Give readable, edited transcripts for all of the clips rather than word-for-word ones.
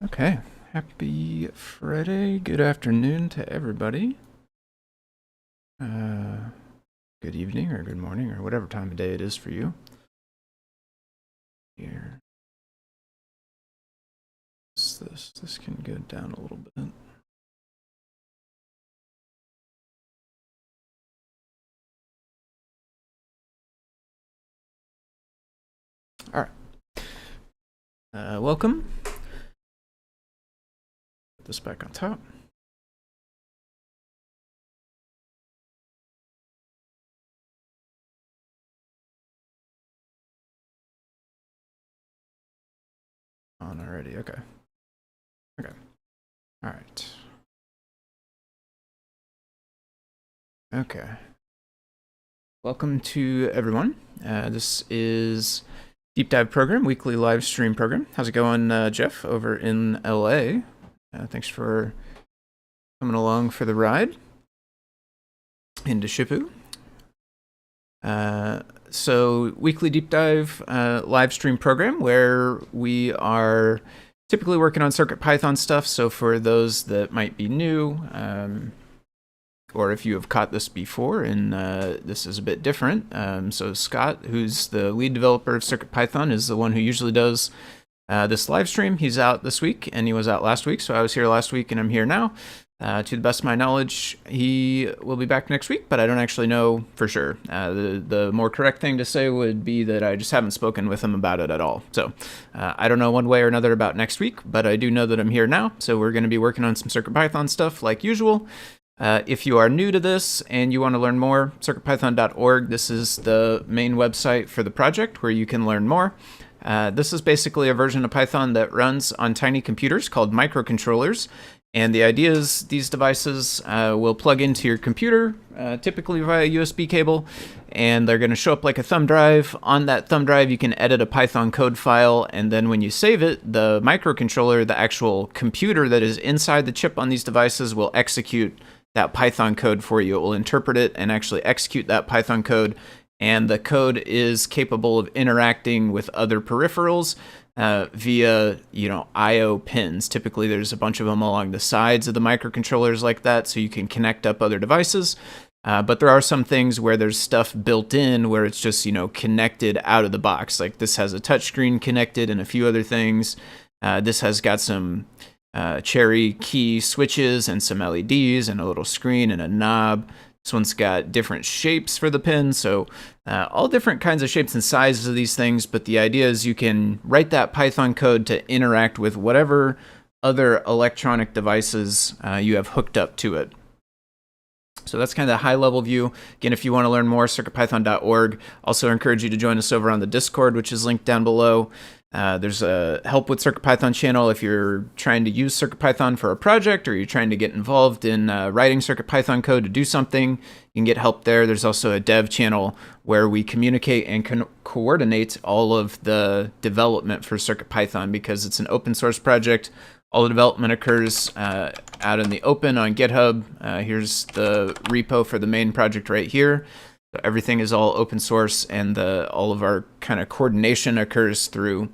Okay, happy Friday. Good afternoon to everybody. Uh, Good evening or good morning or whatever time of day it is for you. Here, this can go down a little bit. All right. Welcome. Put this back on top. On already. Okay. Okay. All right. Okay. Welcome to everyone. This is Deep Dive Program, weekly live stream program. How's it going, Jeff, over in LA? Thanks for coming along for the ride into Shipu. So weekly deep dive live stream program where we are typically working on Circuit Python stuff. So for those that might be new, or if you have caught this before and this is a bit different, so Scott, who's the lead developer of Circuit Python, is the one who usually does this live stream. He's out this week and he was out last week, so I was here last week and I'm here now. To the best of my knowledge, he will be back next week, but I don't actually know for sure. The more correct thing to say would be that I just haven't spoken with him about it at all. So I don't know one way or another about next week, but I do know that I'm here now. So we're going to be working on some CircuitPython stuff like usual. If you are new to this and you want to learn more, circuitpython.org. This is the main website for the project where you can learn more. This is basically a version of Python that runs on tiny computers called microcontrollers. And the idea is these devices will plug into your computer, typically via USB cable, and they're going to show up like a thumb drive. On that thumb drive, you can edit a Python code file, and then when you save it, the microcontroller, the actual computer that is inside the chip on these devices, will execute that Python code for you. It will interpret it and actually execute that Python code, and the code is capable of interacting with other peripherals via, I/O pins. Typically, there's a bunch of them along the sides of the microcontrollers like that, so you can connect up other devices. But there are some things where there's stuff built in where it's just, connected out of the box. Like this has a touchscreen connected and a few other things. This has got some cherry key switches and some LEDs and a little screen and a knob. This one's got different shapes for the pins, so all different kinds of shapes and sizes of these things, but the idea is you can write that Python code to interact with whatever other electronic devices you have hooked up to it. So that's kind of the high-level view. Again, if you want to learn more, circuitpython.org. Also encourage you to join us over on the Discord, which is linked down below. There's a help with CircuitPython channel if you're trying to use CircuitPython for a project or you're trying to get involved in writing CircuitPython code to do something. You can get help there. There's also a dev channel where we communicate and coordinate all of the development for CircuitPython because it's an open source project. All the development occurs out in the open on GitHub. Here's the repo for the main project right here. So everything is all open source, and all of our kind of coordination occurs through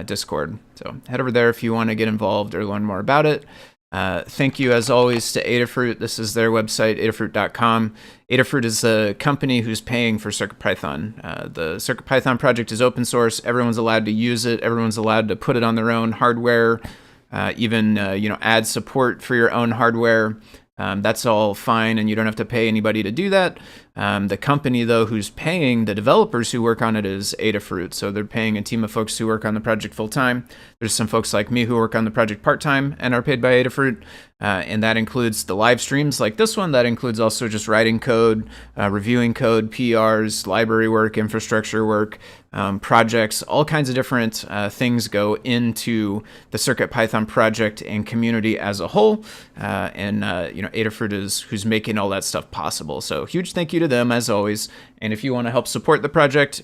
Discord. So head over there if you want to get involved or learn more about it. Thank you, as always, to Adafruit. This is their website, adafruit.com. Adafruit is a company who's paying for CircuitPython. The CircuitPython project is open source. Everyone's allowed to use it. Everyone's allowed to put it on their own hardware, even add support for your own hardware. That's all fine, and you don't have to pay anybody to do that. The company, though, who's paying the developers who work on it is Adafruit. So they're paying a team of folks who work on the project full-time. There's some folks like me who work on the project part-time and are paid by Adafruit. And that includes the live streams like this one. That includes also just writing code, reviewing code, PRs, library work, infrastructure work, projects, all kinds of different things go into the CircuitPython project and community as a whole. Adafruit is who's making all that stuff possible. So huge thank you to them, as always. And if you want to help support the project,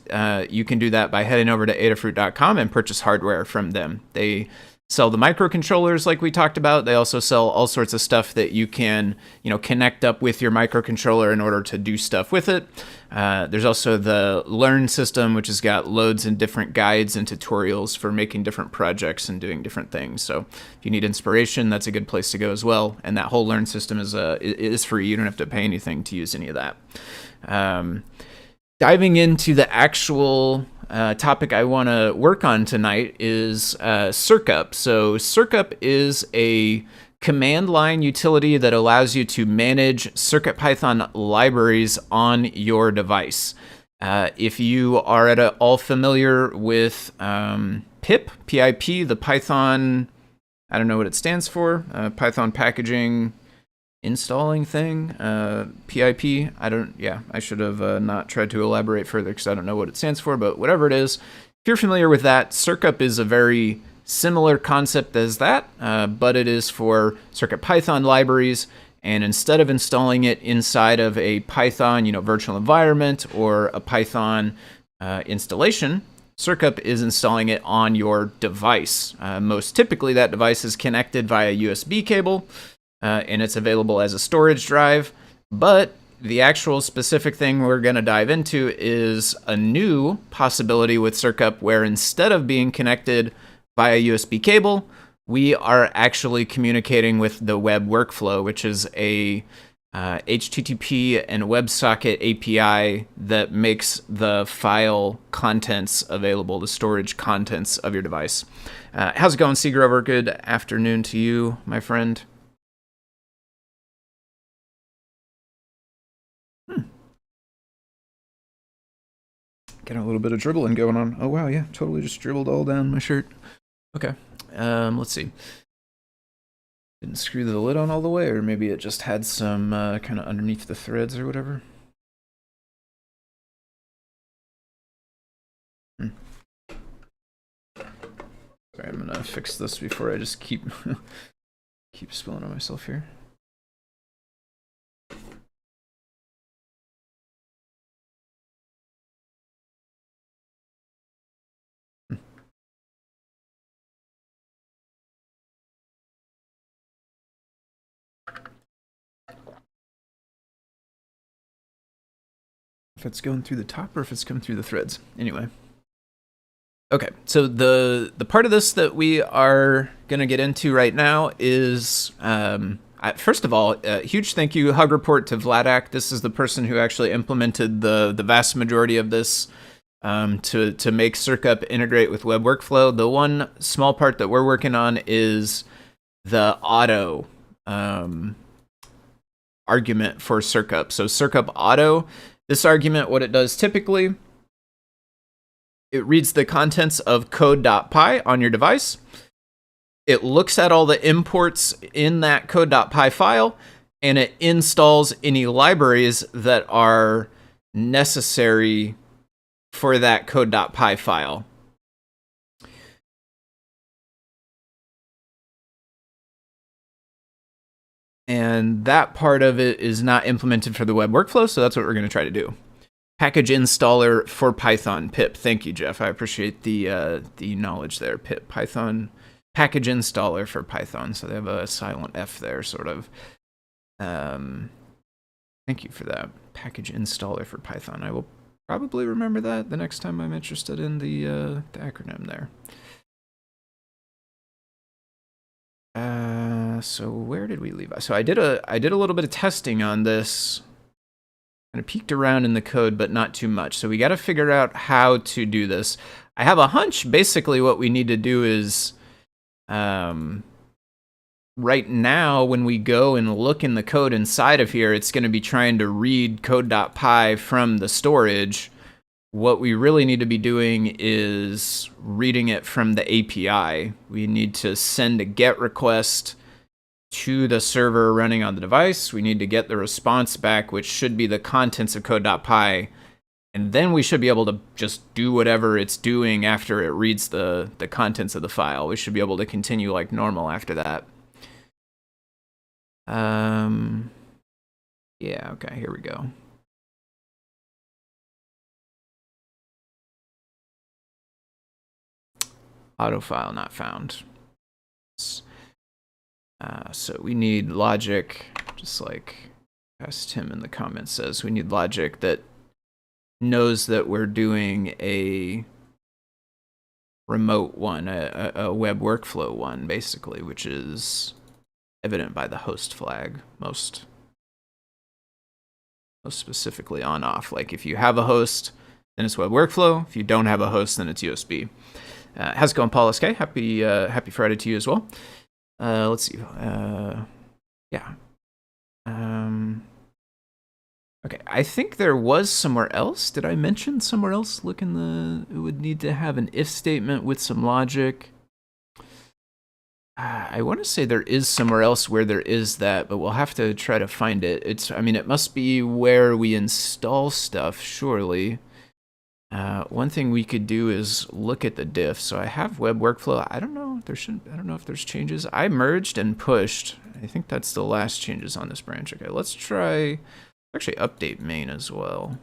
you can do that by heading over to adafruit.com and purchase hardware from them. They sell the microcontrollers like we talked about. They also sell all sorts of stuff that you can, connect up with your microcontroller in order to do stuff with it. There's also the Learn system, which has got loads and different guides and tutorials for making different projects and doing different things. So if you need inspiration, that's a good place to go as well. And that whole Learn system is free. You don't have to pay anything to use any of that. Diving into the actual topic I want to work on tonight is Circup. So Circup is a command line utility that allows you to manage CircuitPython libraries on your device. If you are at all familiar with PIP, the Python, I don't know what it stands for, Python packaging installing thing, PIP. I should have not tried to elaborate further because I don't know what it stands for, but whatever it is, if you're familiar with that, Circup is a very similar concept as that, but it is for CircuitPython libraries, and instead of installing it inside of a Python, virtual environment or a Python installation, Circup is installing it on your device. Most typically, that device is connected via USB cable, and it's available as a storage drive. But the actual specific thing we're going to dive into is a new possibility with Circup where instead of being connected via USB cable, we are actually communicating with the WebWorkflow, which is a HTTP and WebSocket API that makes the file contents available, the storage contents of your device. How's it going, Seagrover? Good afternoon to you, my friend. Getting a little bit of dribbling going on. Oh, wow, yeah, totally just dribbled all down my shirt. Okay, let's see. Didn't screw the lid on all the way, or maybe it just had some kind of underneath the threads or whatever. Sorry, I'm gonna fix this before I just keep spilling on myself here. If it's going through the top or if it's coming through the threads. Anyway. Okay, so the part of this that we are going to get into right now is, first of all, a huge thank you, hug report to Vladak. This is the person who actually implemented the vast majority of this to make Circup integrate with WebWorkflow. The one small part that we're working on is the auto argument for Circup. So Circup auto, this argument, what it does typically, it reads the contents of code.py on your device. It looks at all the imports in that code.py file, and it installs any libraries that are necessary for that code.py file. And that part of it is not implemented for the web workflow, so that's what we're going to try to do. Package installer for Python, pip. Thank you, Jeff. I appreciate the knowledge there. Pip, Python, package installer for Python. So they have a silent F there, sort of. Thank you for that. Package installer for Python. I will probably remember that the next time I'm interested in the acronym there. So where did we leave? So I did a little bit of testing on this. Kind of peeked around in the code, but not too much. So we got to figure out how to do this. I have a hunch. Basically, what we need to do is, right now, when we go and look in the code inside of here, it's going to be trying to read code.py from the storage. What we really need to be doing is reading it from the API. We need to send a GET request to the server running on the device. We need to get the response back, which should be the contents of code.py. And then we should be able to just do whatever it's doing after it reads the contents of the file. We should be able to continue like normal after that. Yeah, okay, here we go. Auto file not found. So we need logic, just like past Tim in the comments says, we need logic that knows that we're doing a remote one, a web workflow one, basically, which is evident by the host flag most specifically on off. Like if you have a host, then it's web workflow. If you don't have a host, then it's USB. How's it going, Paul SK? Happy Friday to you as well. Let's see. Yeah. Okay, I think there was somewhere else. Did I mention somewhere else? Look in the. It would need to have an if statement with some logic. I want to say there is somewhere else where there is that, but we'll have to try to find it. I mean, it must be where we install stuff, surely. One thing we could do is look at the diff. So I have web workflow. I don't know. I don't know if there's changes. I merged and pushed. I think that's the last changes on this branch. Okay, let's try. Actually, update main as well.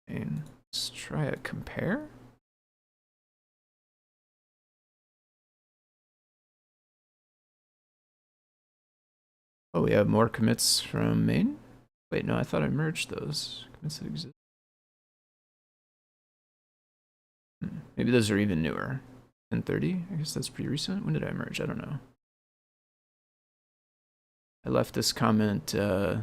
And let's try a compare. Oh, we have more commits from main? Wait, no, I thought I merged those commits that exist. Maybe those are even newer. 1030? I guess that's pretty recent. When did I merge? I don't know. I left this comment. Okay,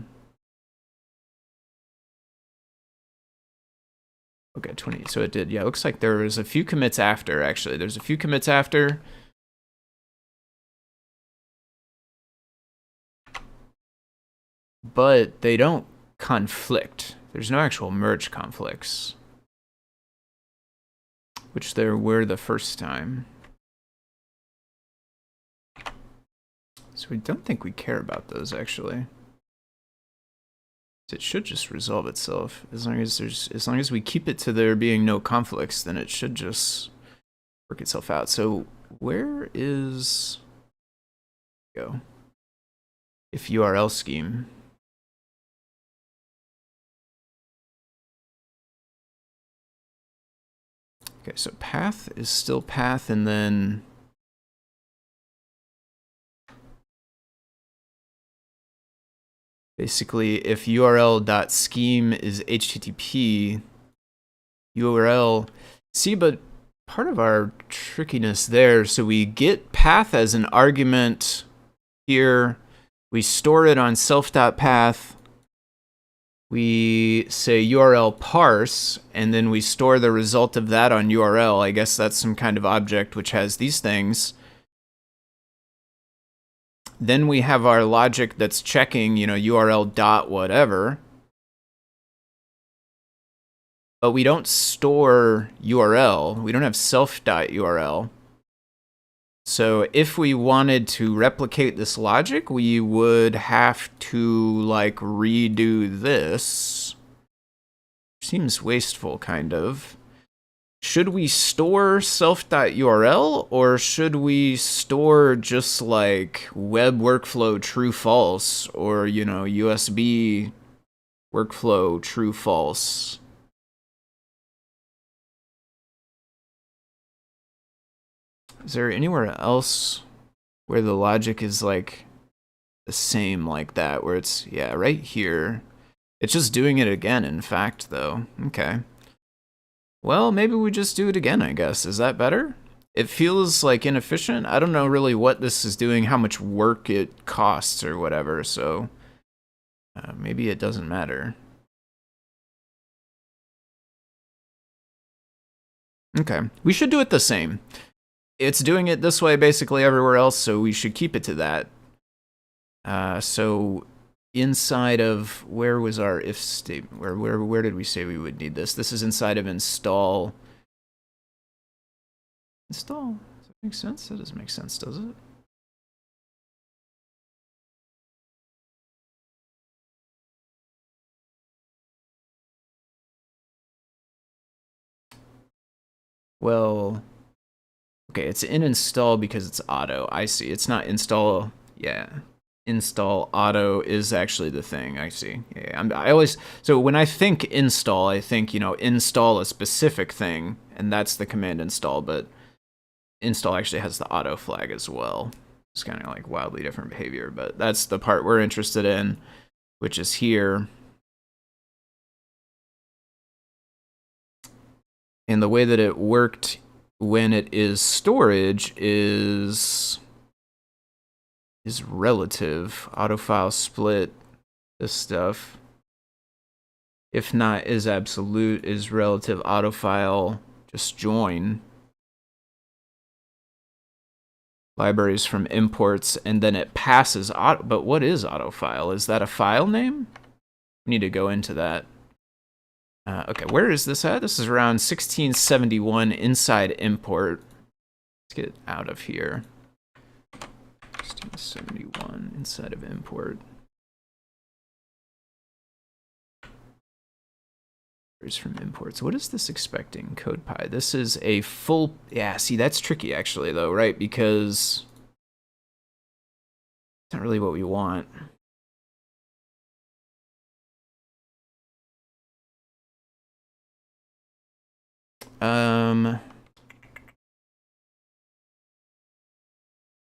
20. So it did. Yeah, it looks like there was a few commits after, actually. There's a few commits after. But they don't conflict. There's no actual merge conflicts, which there were the first time. So we don't think we care about those, actually. It should just resolve itself. As long as we keep it to there being no conflicts, then it should just work itself out. So where is go? If URL scheme. Okay, so path is still path, and then basically if url.scheme is HTTP, URL, see, but part of our trickiness there, so we get path as an argument here, we store it on self.path, we say URL parse, and then we store the result of that on URL. I guess that's some kind of object which has these things. Then we have our logic that's checking, URL dot whatever. But we don't store URL. We don't have self.url. So if we wanted to replicate this logic, we would have to like redo this. Seems wasteful, kind of. Should we store self.url, or should we store just like web workflow true false, or USB workflow true false? Is there anywhere else where the logic is like the same like that, where it's, yeah, right here. It's just doing it again, in fact, though. Okay. Well, maybe we just do it again, I guess. Is that better? It feels like inefficient. I don't know really what this is doing, how much work it costs or whatever, so maybe it doesn't matter. Okay, we should do it the same. It's doing it this way basically everywhere else, so we should keep it to that. So inside of, where was our if statement? Where did we say we would need this? This is inside of install. Install? Does that make sense? That doesn't make sense, does it? Well, okay, it's in install because it's auto. I see. It's not install. Yeah. install auto is actually the thing. I see. Yeah, I always, so when I think install, I think, install a specific thing, and that's the command install, but install actually has the auto flag as well. It's kind of like wildly different behavior, but that's the part we're interested in, which is here. And the way that it worked when it is storage is relative. Autofile split, this stuff. If not, is absolute, is relative. Autofile, just join. Libraries from imports, and then it passes auto. But what is autofile? Is that a file name? We need to go into that. Okay, where is this at? This is around 1671 inside import. Let's get out of here. 1671 inside of import. From imports. What is this expecting? CodePy. This is a full. Yeah, see, that's tricky actually, though, right? Because it's not really what we want.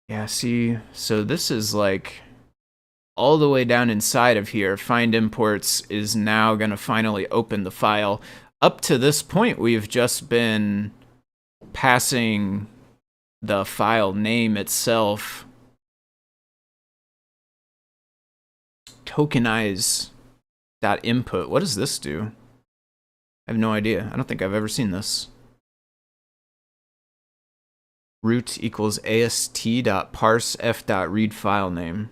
Yeah, see, so this is like all the way down inside of here. Find imports is now going to finally open the file. Up to this point, we've just been passing the file name itself. Tokenize .input. What does this do? I have no idea. I don't think I've ever seen this. Root equals ast.parse f.read file name.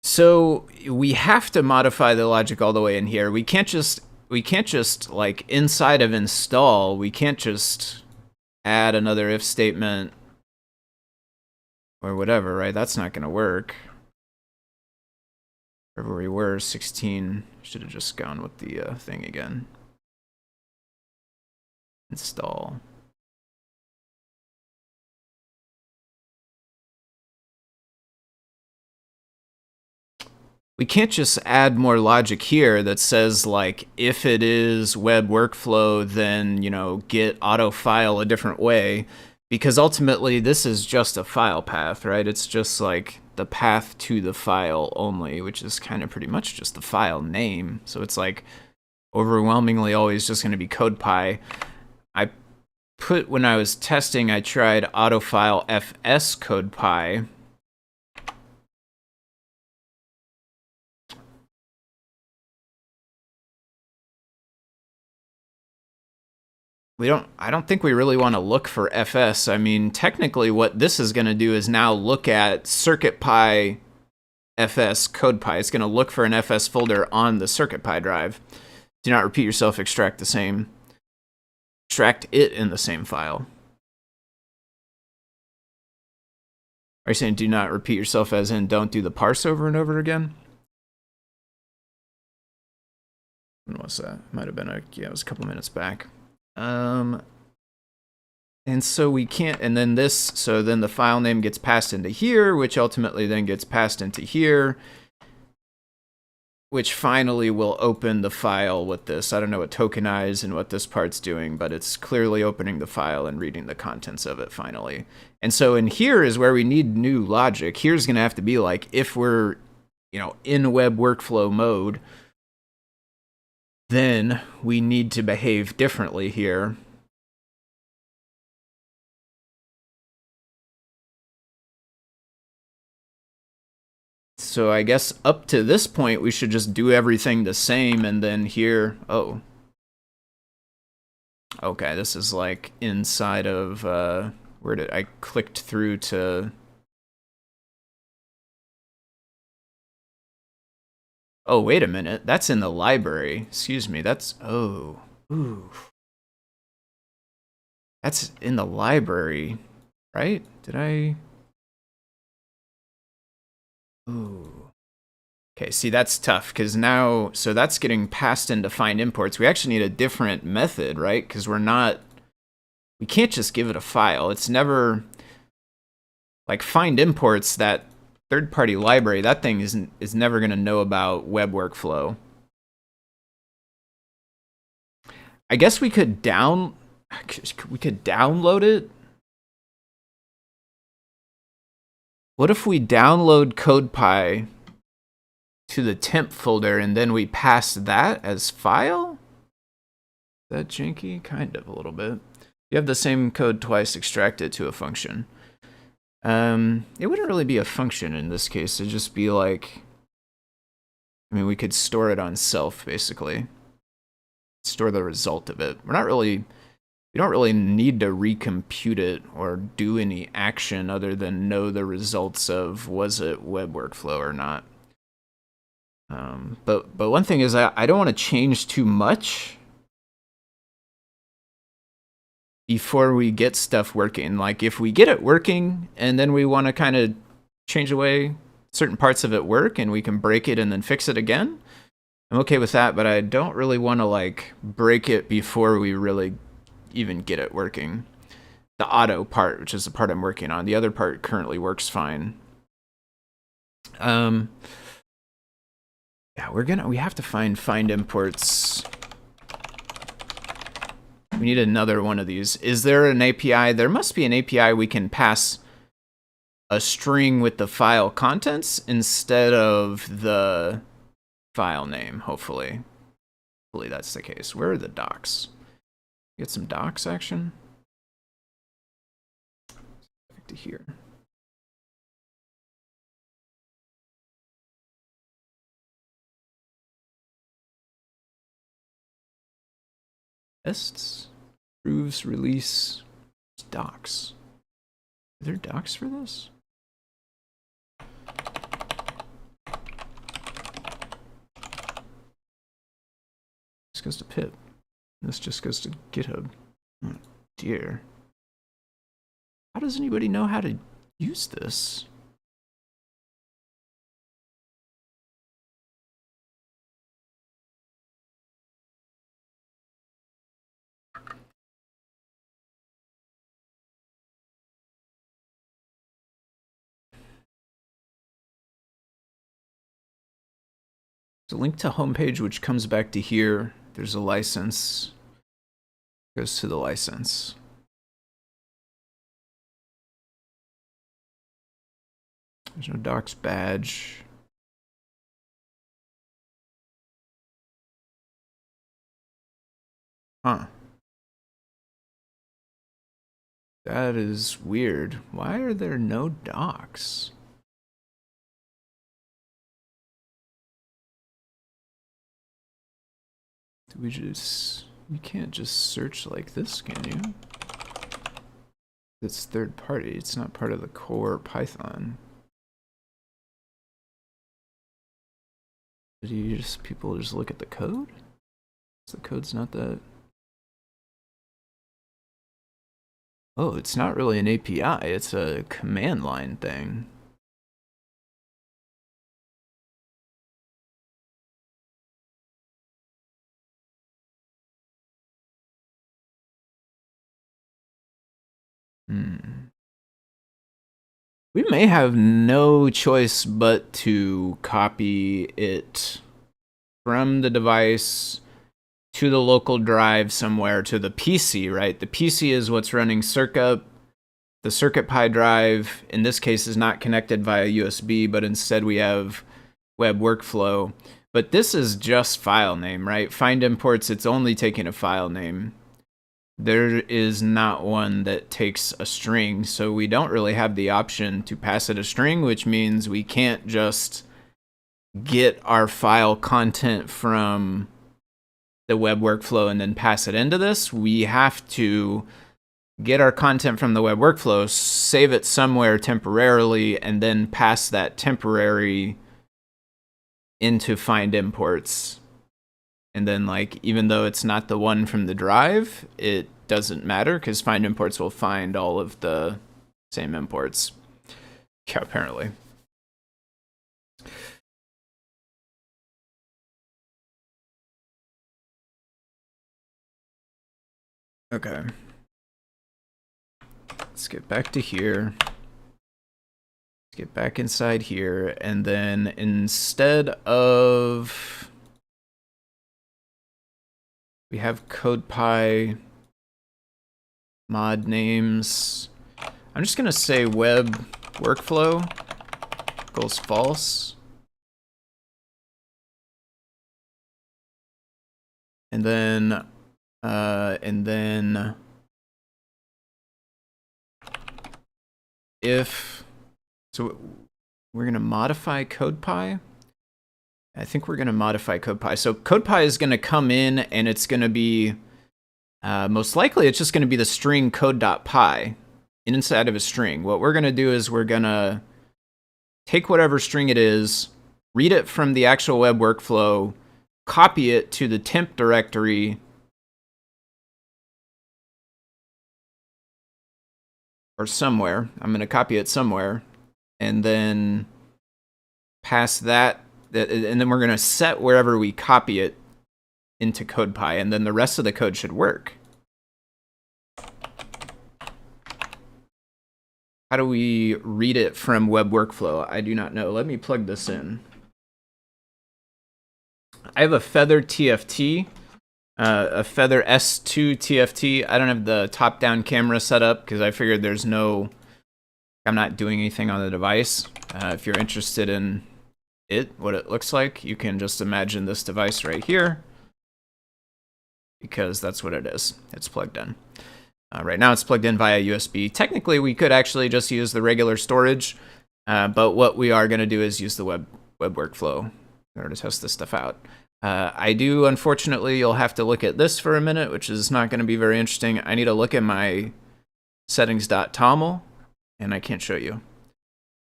So we have to modify the logic all the way in here. We can't just like inside of install, we can't just add another if statement or whatever, right? That's not going to work. Wherever we were, 16, should have just gone with the thing again. Install. We can't just add more logic here that says, like, if it is WebWorkflow, then, get autofile a different way, because ultimately this is just a file path, right? It's just like the path to the file only, which is kind of pretty much just the file name. So it's like overwhelmingly always just going to be CodePy. When I was testing, I tried autofile fs CodePy. I don't think we really want to look for FS. I mean, technically what this is going to do is now look at CircuitPy FS CodePy. It's going to look for an FS folder on the CircuitPy drive. Do not repeat yourself, extract it in the same file. Are you saying do not repeat yourself as in don't do the parse over and over again? When was that? Might have been it was a couple minutes back. And so we can't, and then so then the file name gets passed into here, which ultimately then gets passed into here, which finally will open the file with this. I don't know what tokenize and what this part's doing, but it's clearly opening the file and reading the contents of it finally. And so in here is where we need new logic. Here's going to have to be like, if we're, in WebWorkflow mode, then we need to behave differently here. So I guess up to this point, we should just do everything the same, and then here, oh. Okay, this is like inside of, where did I clicked through to... Oh, wait a minute. That's in the library. Excuse me. That's... Oh. Ooh. That's in the library, right? Did I... Ooh. Okay, see, that's tough because now, so that's getting passed into find imports. We actually need a different method, right? Because we can't just give it a file. It's never, like find imports, that third-party library, that thing is never going to know about WebWorkflow. I guess we could download it. What if we download CodePy to the temp folder and then we pass that as file? Is that janky? Kind of, a little bit. You have the same code twice, extract it to a function. It wouldn't really be a function in this case. It'd just be like, I mean, we could store it on self, basically. Store the result of it. We don't really need to recompute it or do any action other than know the results of was it WebWorkflow or not. But one thing is I don't want to change too much before we get stuff working. Like if we get it working and then we want to kind of change the way certain parts of it work and we can break it and then fix it again, I'm okay with that, but I don't really want to like break it before we really even get it working. The auto part, which is the part I'm working on, the other part currently works fine. Yeah, we have to find imports. We need another one of these. Is there an API? There must be an API we can pass a string with the file contents instead of the file name, hopefully. Hopefully that's the case. Where are the docs? Get some docs action. Back to here. Tests, proves, release, docs. Are there docs for this? This goes to pip. This just goes to GitHub. Oh dear. How does anybody know how to use this? There's a link to homepage which comes back to here. There's a license. Goes to the license. There's no docs badge. Huh. That is weird. Why are there no docs? Do we just... You can't just search like this, can you? It's third party. It's not part of the core Python. Do you just... People just look at the code? The code's not that... Oh, it's not really an API. It's a command line thing. We may have no choice but to copy it from the device to the local drive somewhere to the PC, right? The PC is what's running Circup. The CircuitPy drive, in this case, is not connected via USB, but instead we have WebWorkflow. But this is just file name, right? Find imports, it's only taking a file name. There is not one that takes a string, so we don't really have the option to pass it a string, which means we can't just get our file content from the web workflow and then pass it into this. We have to get our content from the web workflow, save it somewhere temporarily, and then pass that temporary into find imports. And then, like, even though it's not the one from the drive, it doesn't matter because find imports will find all of the same imports. Yeah, apparently. Okay. Let's get back to here. Let's get back inside here, and then instead of, we have CodePy mod names. I'm just gonna say web workflow equals false. And then if, so we're gonna modify CodePy. I think we're gonna modify CodePy. So CodePy is gonna come in and it's gonna be, most likely it's just gonna be the string code.py inside of a string. What we're gonna do is we're gonna take whatever string it is, read it from the actual web workflow, copy it to the temp directory, or somewhere. I'm going to copy it somewhere, and then pass that, and then we're going to set wherever we copy it into CodePy, and then the rest of the code should work. How do we read it from web workflow? I do not know. Let me plug this in. I have a Feather TFT, a Feather S2 TFT. I don't have the top-down camera set up because I figured I'm not doing anything on the device. If you're interested in what it looks like, you can just imagine this device right here, because that's what it is. It's plugged in. Right now it's plugged in via USB. Technically, we could actually just use the regular storage, but what we are going to do is use the web workflow in order to test this stuff out. I do, unfortunately, you'll have to look at this for a minute, which is not going to be very interesting. I need to look at my settings.toml, and I can't show you.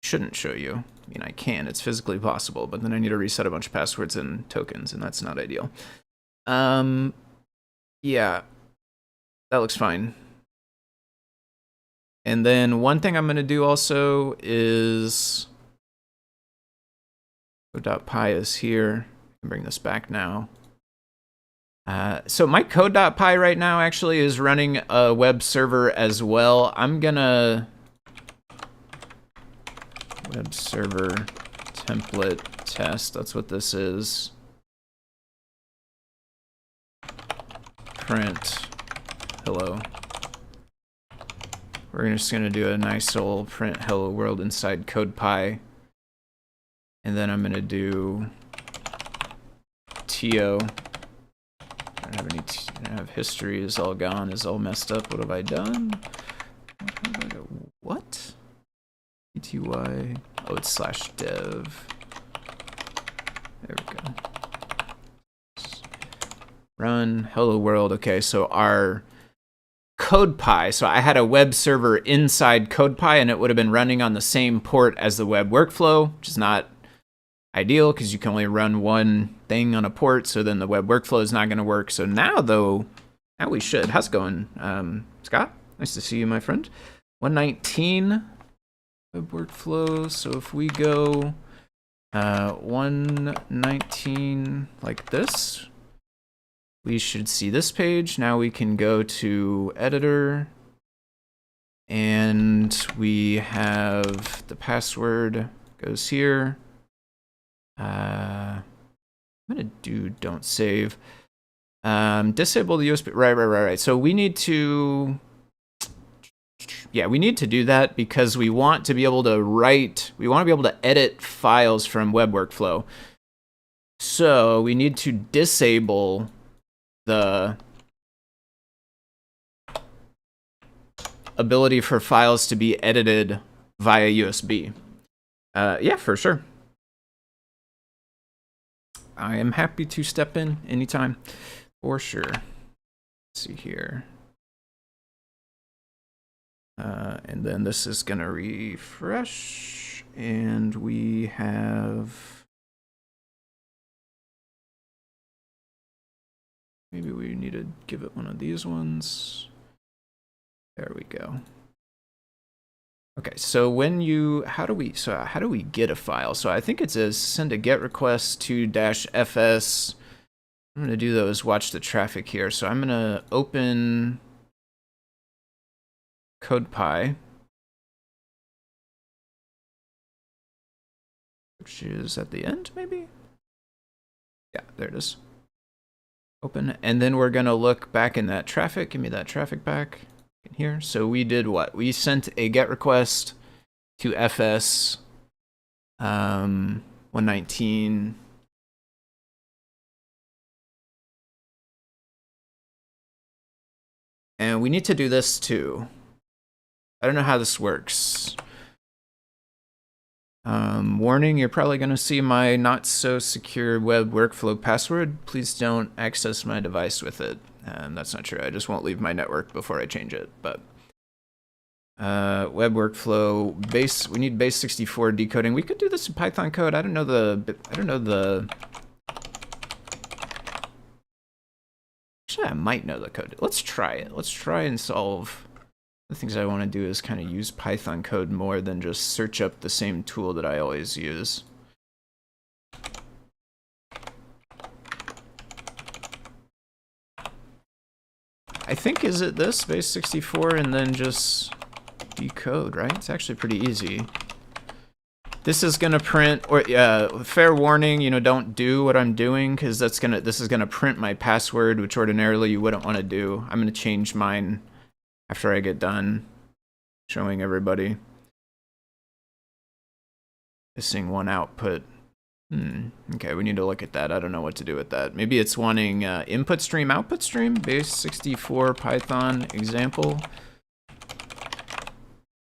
Shouldn't show you. I mean, I can. It's physically possible, but then I need to reset a bunch of passwords and tokens, and that's not ideal. Yeah, that looks fine. And then one thing I'm going to do also is code.py is here. I can bring this back now. So my code.py right now actually is running a web server as well. I'm gonna web server template test. That's what this is. Print hello. We're just gonna do a nice old print hello world inside CodePy. And then I'm gonna do TO. I don't have history, is all gone, is all messed up. What have I done? What? ETY. Oh, it's /dev. There we go. Run hello world. Okay, so our CodePy. So I had a web server inside CodePy, and it would have been running on the same port as the web workflow, which is not ideal because you can only run one thing on a port, so then the web workflow is not going to work. So now, though, now we should. How's it going, Scott? Nice to see you, my friend. 119 web workflow. So if we go 119 like this, we should see this page. Now we can go to editor, and we have the password goes here. I'm gonna do don't save. Disable the USB. Right. So we need to, we need to do that because we want to be able to write. We want to be able to edit files from web workflow. So we need to disable the ability for files to be edited via USB. Yeah, for sure. I am happy to step in anytime, for sure. Let's see here. And then this is gonna refresh, and we have, maybe we need to give it one of these ones. There we go. Okay, so when you, how do we get a file? So I think it's a send a get request to -fs. I'm gonna do those, watch the traffic here. So I'm gonna open CodePy, which is at the end, maybe? Yeah, there it is. Open, and then we're gonna look back in that traffic. Give me that traffic back in here. So we did what? We sent a GET request to FS 119. And we need to do this too. I don't know how this works. Warning, you're probably going to see my not so secure WebWorkflow password. Please don't access my device with it. That's not true. I just won't leave my network before I change it. But WebWorkflow base, we need base 64 decoding. We could do this in Python code. I don't know the actually, I might know the code. Let's try it. Let's try and solve. The things I want to do is kind of use Python code more than just search up the same tool that I always use. I think, is it this, base 64, and then just decode, right? It's actually pretty easy. This is gonna print, or fair warning, you know, don't do what I'm doing, because this is gonna print my password, which ordinarily you wouldn't want to do. I'm gonna change mine after I get done showing everybody. Missing one output. Okay, we need to look at that. I don't know what to do with that. Maybe it's wanting input stream, output stream, base 64 Python example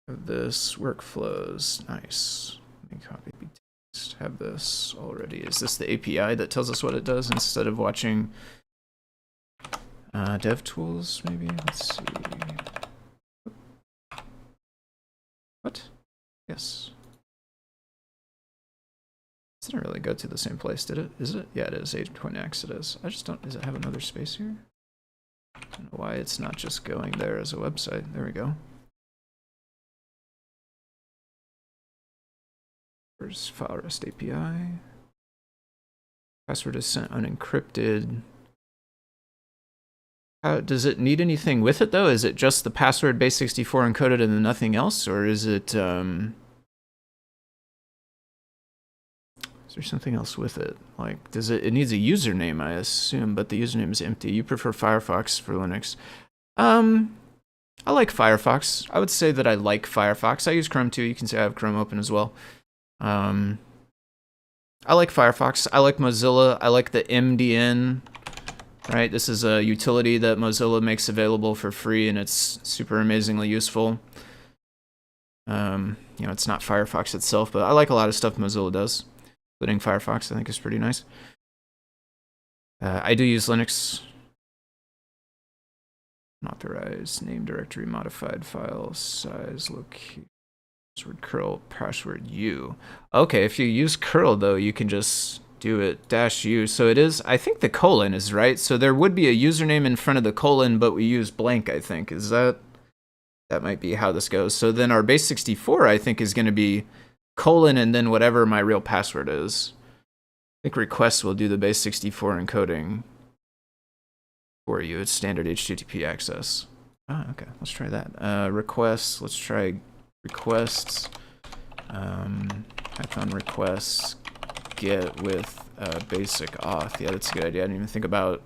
of this workflows. Nice. Let me copy text. Have this already. Is this the API that tells us what it does instead of watching dev tools? Maybe. Let's see. What? Yes. This didn't really go to the same place, did it? Is it? Yeah, it is. Agent.x, it is. I just don't... Does it have another space here? I don't know why it's not just going there as a website. There we go. Where's file REST API? Password is sent unencrypted. How, does it need anything with it, though? Is it just the password base 64 encoded and then nothing else? Or is it... Is there something else with it? Like, does it needs a username, I assume, but the username is empty. You prefer Firefox for Linux. I like Firefox. I would say that I like Firefox. I use Chrome too. You can say I have Chrome open as well. I like Firefox. I like Mozilla. I like the MDN. Right, this is a utility that Mozilla makes available for free, and it's super amazingly useful. You know, it's not Firefox itself, but I like a lot of stuff Mozilla does, including Firefox. I think is pretty nice. I do use Linux. Authorize, name directory, modified file size, location, password curl, password u. Okay, if you use curl though, you can just do it -u. So it is, I think the colon is right. So there would be a username in front of the colon, but we use blank, I think. Is that might be how this goes. So then our base 64, I think, is going to be colon and then whatever my real password is. I think requests will do the base 64 encoding for you. It's standard HTTP access. Ah, okay. Let's try that. Requests. Let's try requests. Python requests. Get with basic auth. Yeah, that's a good idea. I didn't even think about. I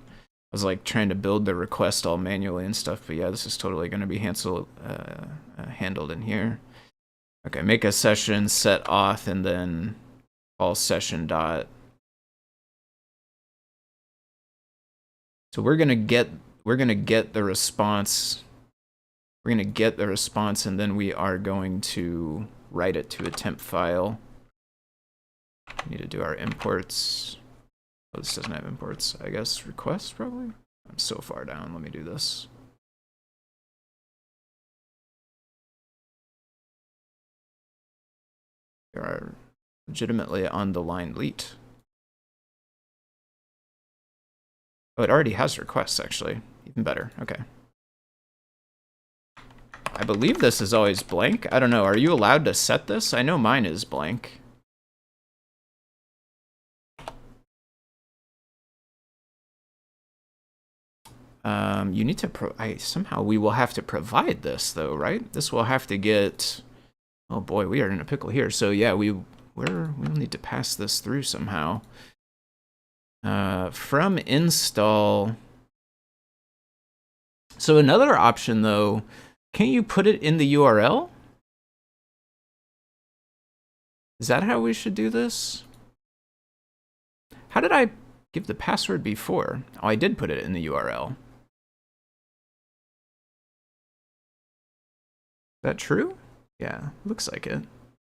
was like trying to build the request all manually and stuff, but yeah, this is totally going to be handled in here. Okay, make a session, set auth, and then call session dot. So we're gonna get the response. We're gonna get the response, and then we are going to write it to a temp file. We need to do our imports. Oh, this doesn't have imports. I guess requests probably. I'm so far down. Let me do this. We are legitimately on the line leet. Oh, it already has requests, actually. Even better. Okay. I believe this is always blank. I don't know. Are you allowed to set this? I know mine is blank. You need to somehow we will have to provide this though, right? This will have to get, oh boy, we are in a pickle here. So yeah, we'll need to pass this through somehow. From install. So another option though, can you put it in the URL? Is that how we should do this? How did I give the password before? Oh, I did put it in the URL. Is that true? Yeah, looks like it.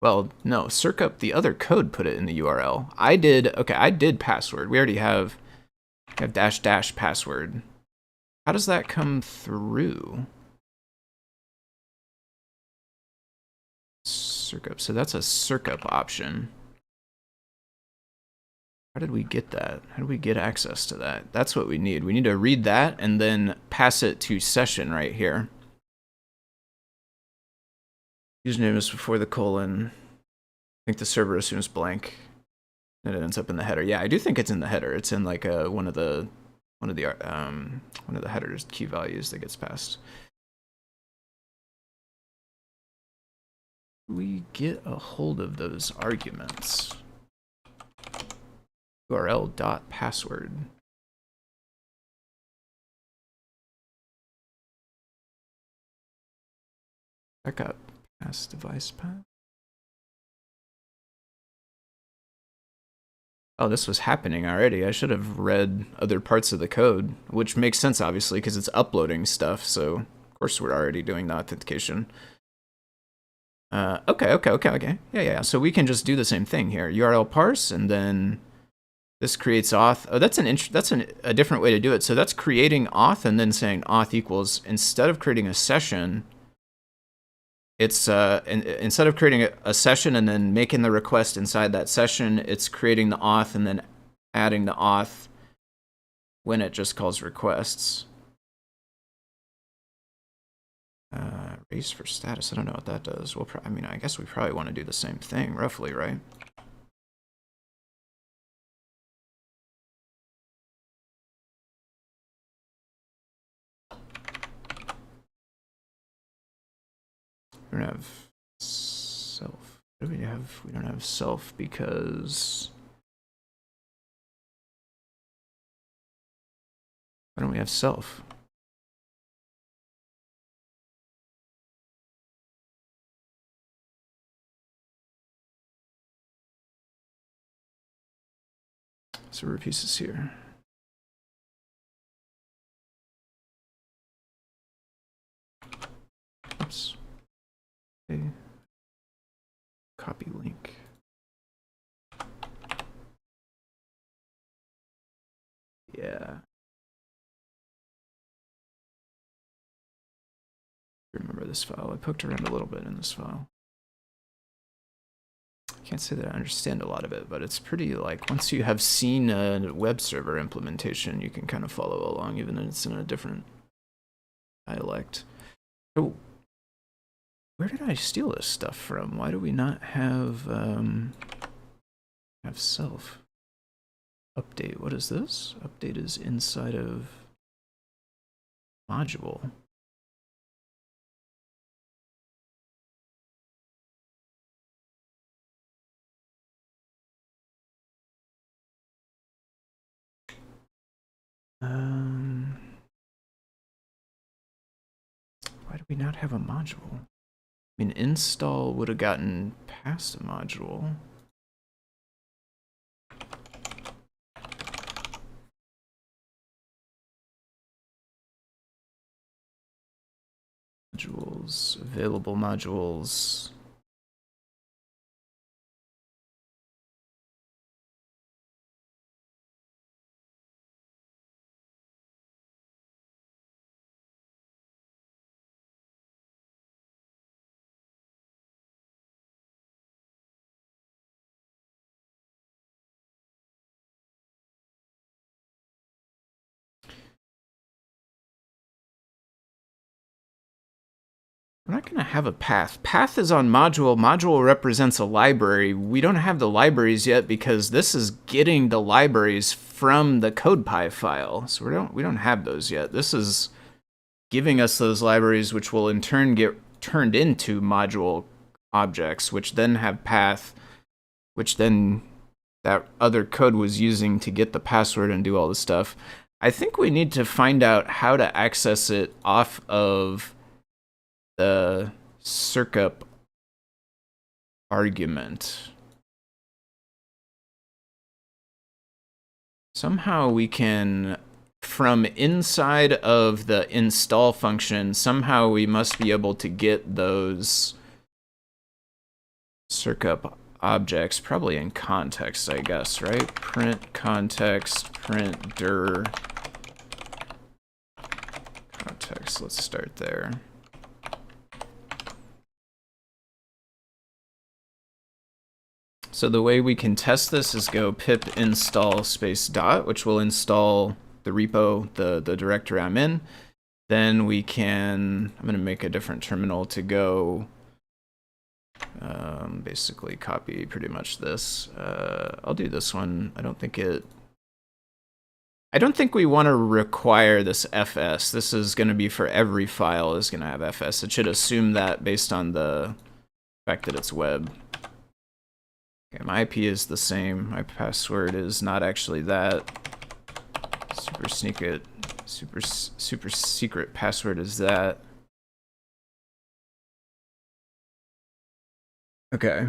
Well, no, Circup, the other code, put it in the URL. I did password. We already have -- password. How does that come through? Circup, so that's a Circup option. How did we get that? How do we get access to that? That's what we need. We need to read that and then pass it to session right here. Username is before the colon. I think the server assumes blank. And it ends up in the header. Yeah, I do think it's in the header. It's in like one of the headers key values that gets passed. We get a hold of those arguments. URL.password. Backup pass device path. Oh, this was happening already. I should have read other parts of the code, which makes sense, obviously, because it's uploading stuff. So, of course, we're already doing the authentication. Okay. Yeah. So we can just do the same thing here. URL parse, and then this creates auth. Oh, that's a different way to do it. So that's creating auth and then saying auth equals, instead of creating a session, it's instead of creating a session and then making the request inside that session, it's creating the auth and then adding the auth when it just calls requests. Raise for status. I don't know what that does. I mean, I guess we probably want to do the same thing, roughly, right? We don't have self. What do we have? We don't have self because... Why don't we have self? Server pieces here. Oops. Okay. Copy link. Yeah. Remember this file. I poked around a little bit in this file. Can't say that I understand a lot of it, but it's pretty, like, once you have seen a web server implementation, you can kind of follow along, even if it's in a different dialect. So, where did I steal this stuff from? Why do we not have self? Update, what is this? Update is inside of module. Why do we not have a module? I mean, install would have gotten past a module. Modules, available modules. We're not going to have a path. Path is on module. Module represents a library. We don't have the libraries yet because this is getting the libraries from the CodePy file. So we don't have those yet. This is giving us those libraries, which will in turn get turned into module objects, which then have path, which then that other code was using to get the password and do all this stuff. I think we need to find out how to access it off of the Circup argument. Somehow we can, from inside of the install function, somehow we must be able to get those Circup objects, probably in context, I guess, right? Print context, print dir context. Let's start there. So the way we can test this is go pip install space dot, which will install the repo, the directory I'm in. Then we can, I'm going to make a different terminal to go basically copy pretty much this. I'll do this one. I don't think we want to require this fs. This is going to be for every file is going to have fs. It should assume that based on the fact that it's web. Okay, my IP is the same. My password is not actually that. Super secret password is that. Okay.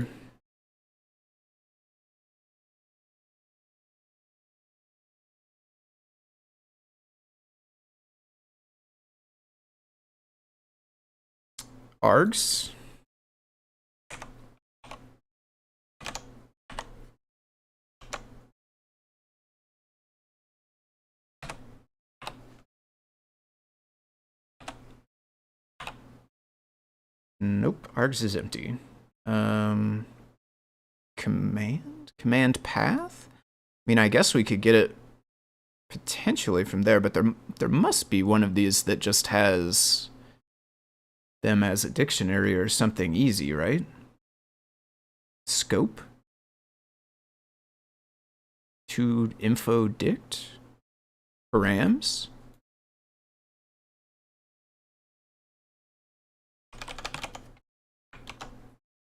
Args. Nope, args is empty. Command path? I mean, I guess we could get it potentially from there, but there must be one of these that just has them as a dictionary or something easy, right? Scope? To info dict? Params?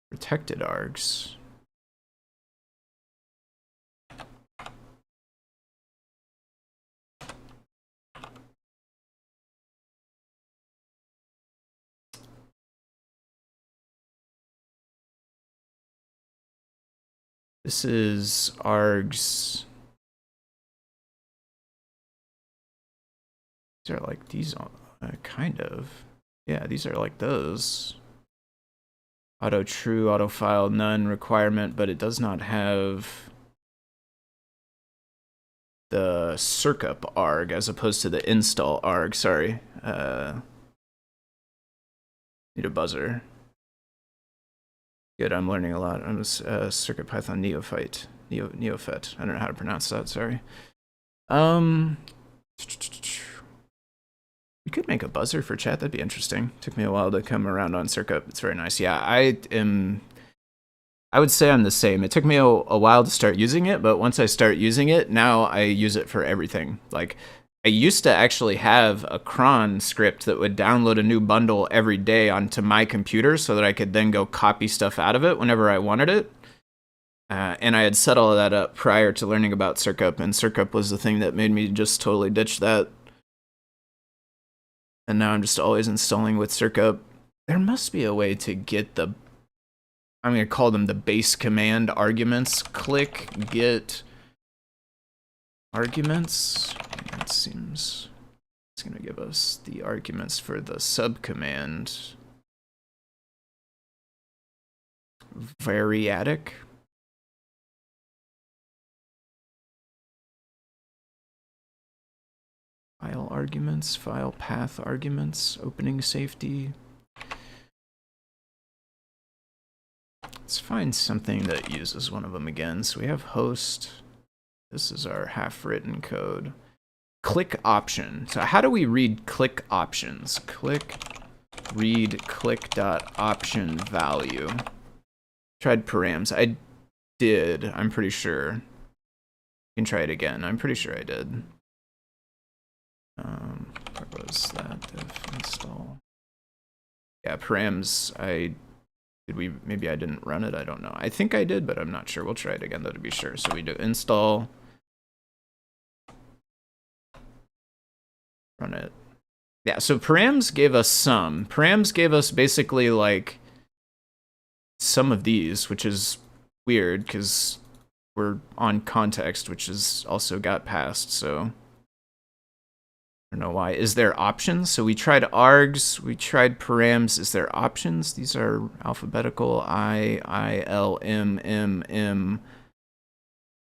Protected args. This is args. These are like these, kind of. Yeah, these are like those. Auto true, auto file, none requirement, but it does not have the Circup arg as opposed to the install arg. Sorry. Need a buzzer. Good, I'm learning a lot. I'm a Circuit Python neophyte. Neophyte. I don't know how to pronounce that, sorry. We could make a buzzer for chat. That'd be interesting. Took me a while to come around on Circup. It's very nice. Yeah, I would say I'm the same. It took me a while to start using it, but once I start using it, now I use it for everything. Like, I used to actually have a cron script that would download a new bundle every day onto my computer so that I could then go copy stuff out of it whenever I wanted it. And I had set all of that up prior to learning about Circup, and Circup was the thing that made me just totally ditch that. And now I'm just always installing with Circup. There must be a way to get the, I'm going to call them the base command arguments. Click get arguments. That seems, it's going to give us the arguments for the subcommand. Variadic. File arguments, file path arguments, opening safety. Let's find something that uses one of them again. So we have host. This is our half-written code. Click option. So how do we read click options? Click, read click.option value. Tried params. I did, I'm pretty sure. You can try it again. I'm pretty sure I did. Where was that? Diff install. Yeah, params. Maybe I didn't run it. I don't know. I think I did, but I'm not sure. We'll try it again though to be sure. So we do install. Run it. Yeah, so params gave us some. Params gave us basically like some of these, which is weird because we're on context, which is also got passed, so I don't know why. Is there options? So we tried args, we tried params. Is there options? These are alphabetical. I, L, M,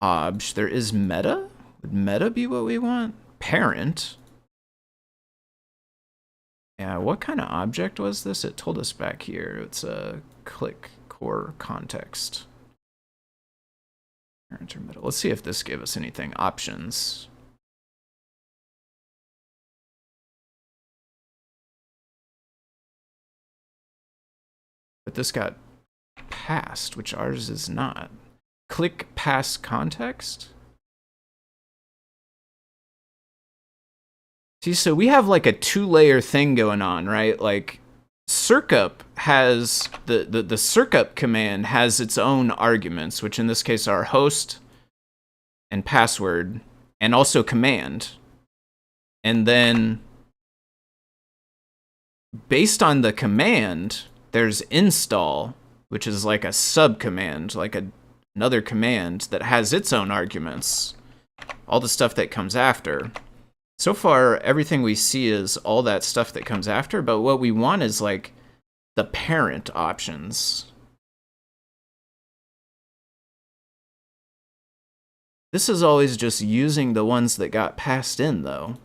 obj. There is meta? Would meta be what we want? Parent. Yeah, what kind of object was this? It told us back here. It's a click core context. Parent or meta. Let's see if this gave us anything. Options. But this got passed, which ours is not. Click pass context? See, so we have like a two-layer thing going on, right? Like Circup has the Circup command has its own arguments, which in this case are host and password and also command. And then based on the command, there's install, which is like a subcommand, like another command that has its own arguments. All the stuff that comes after. So far, everything we see is all that stuff that comes after, but what we want is like the parent options. This is always just using the ones that got passed in, though.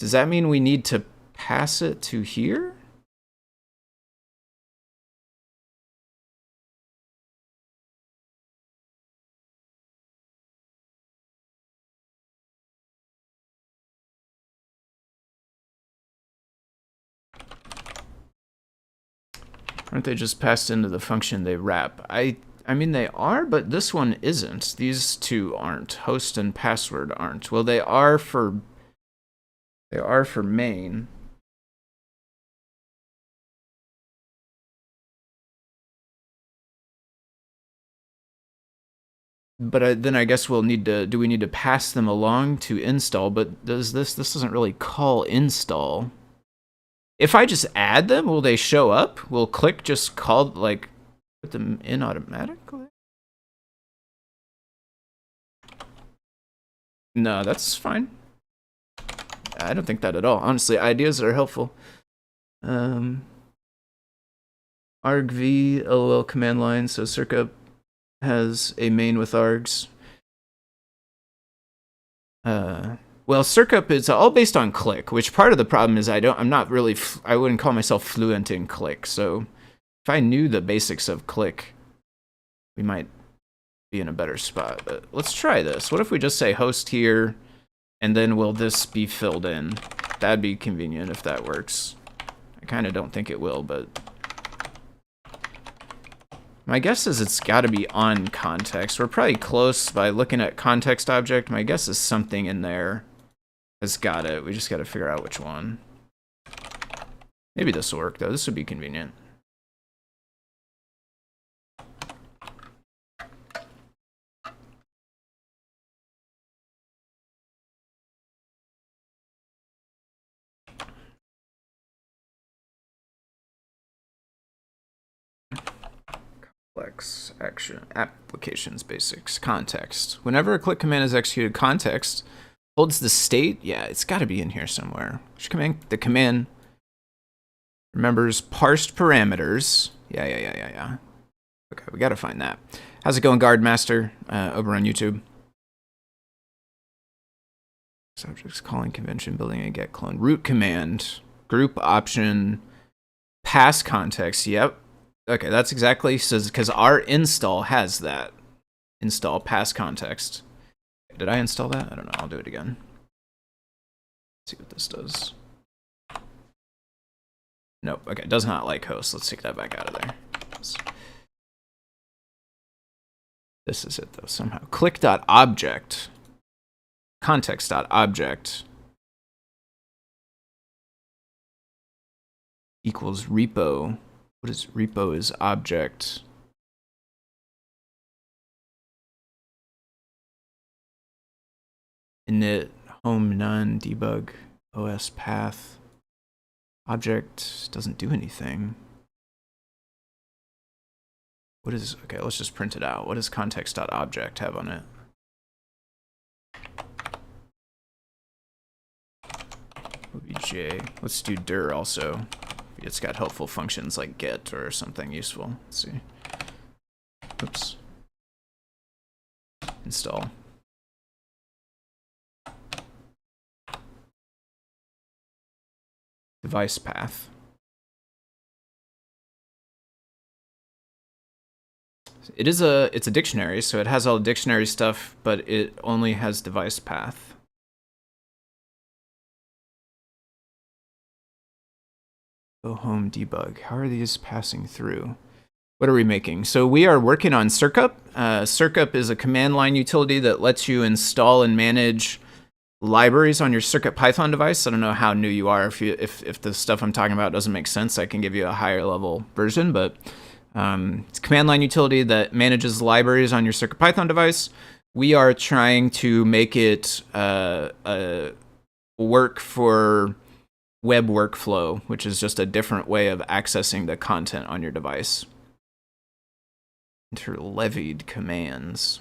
Does that mean we need to pass it to here? Aren't they just passed into the function they wrap? I mean, they are, but this one isn't. These two aren't. Host and password aren't. Well, they are for main. But then I guess we'll need to, do we need to pass them along to install? But this doesn't really call install. If I just add them, will they show up? Will click just call, like, put them in automatically? No, that's fine. I don't think that at all. Honestly, ideas are helpful. Argv, LOL command line, so Circup has a main with args. Well, Circup is all based on click, which part of the problem is I wouldn't call myself fluent in click. So if I knew the basics of click, we might be in a better spot. But let's try this. What if we just say host here, and then will this be filled in? That'd be convenient if that works. I kind of don't think it will, but my guess is it's got to be on context. We're probably close by looking at context object. My guess is something in there has got it. We just got to figure out which one. Maybe this will work, though. This would be convenient. Complex action applications basics context. Whenever a click command is executed, context holds the state. Yeah, it's got to be in here somewhere. Which command? The command remembers parsed parameters. Yeah. Okay, we got to find that. How's it going, Guard Master? Over on YouTube. Subjects calling convention, building a get clone. Root command, group option, pass context. Yep. Okay, that's exactly, says because our install has that. Install pass context. Did I install that? I don't know. I'll do it again. Let's see what this does. Nope. Okay, it does not like host. Let's take that back out of there. This is it though, somehow. Click.object, context.object equals repo. What is repo is object. Init, home, none, debug, OS path. Object doesn't do anything. What is, okay, let's just print it out. What does context.object have on it? OBJ. Let's do dir also. It's got helpful functions like get or something useful. Let's see. Oops. Install. Device path. It's a dictionary, so it has all the dictionary stuff, but it only has device path. Go home, debug. How are these passing through? What are we making? So we are working on Circup. Circup is a command line utility that lets you install and manage libraries on your CircuitPython device. I don't know how new you are. If the stuff I'm talking about doesn't make sense, I can give you a higher level version, but it's a command line utility that manages libraries on your CircuitPython device. We are trying to make it work for WebWorkflow, which is just a different way of accessing the content on your device. Interleaved commands.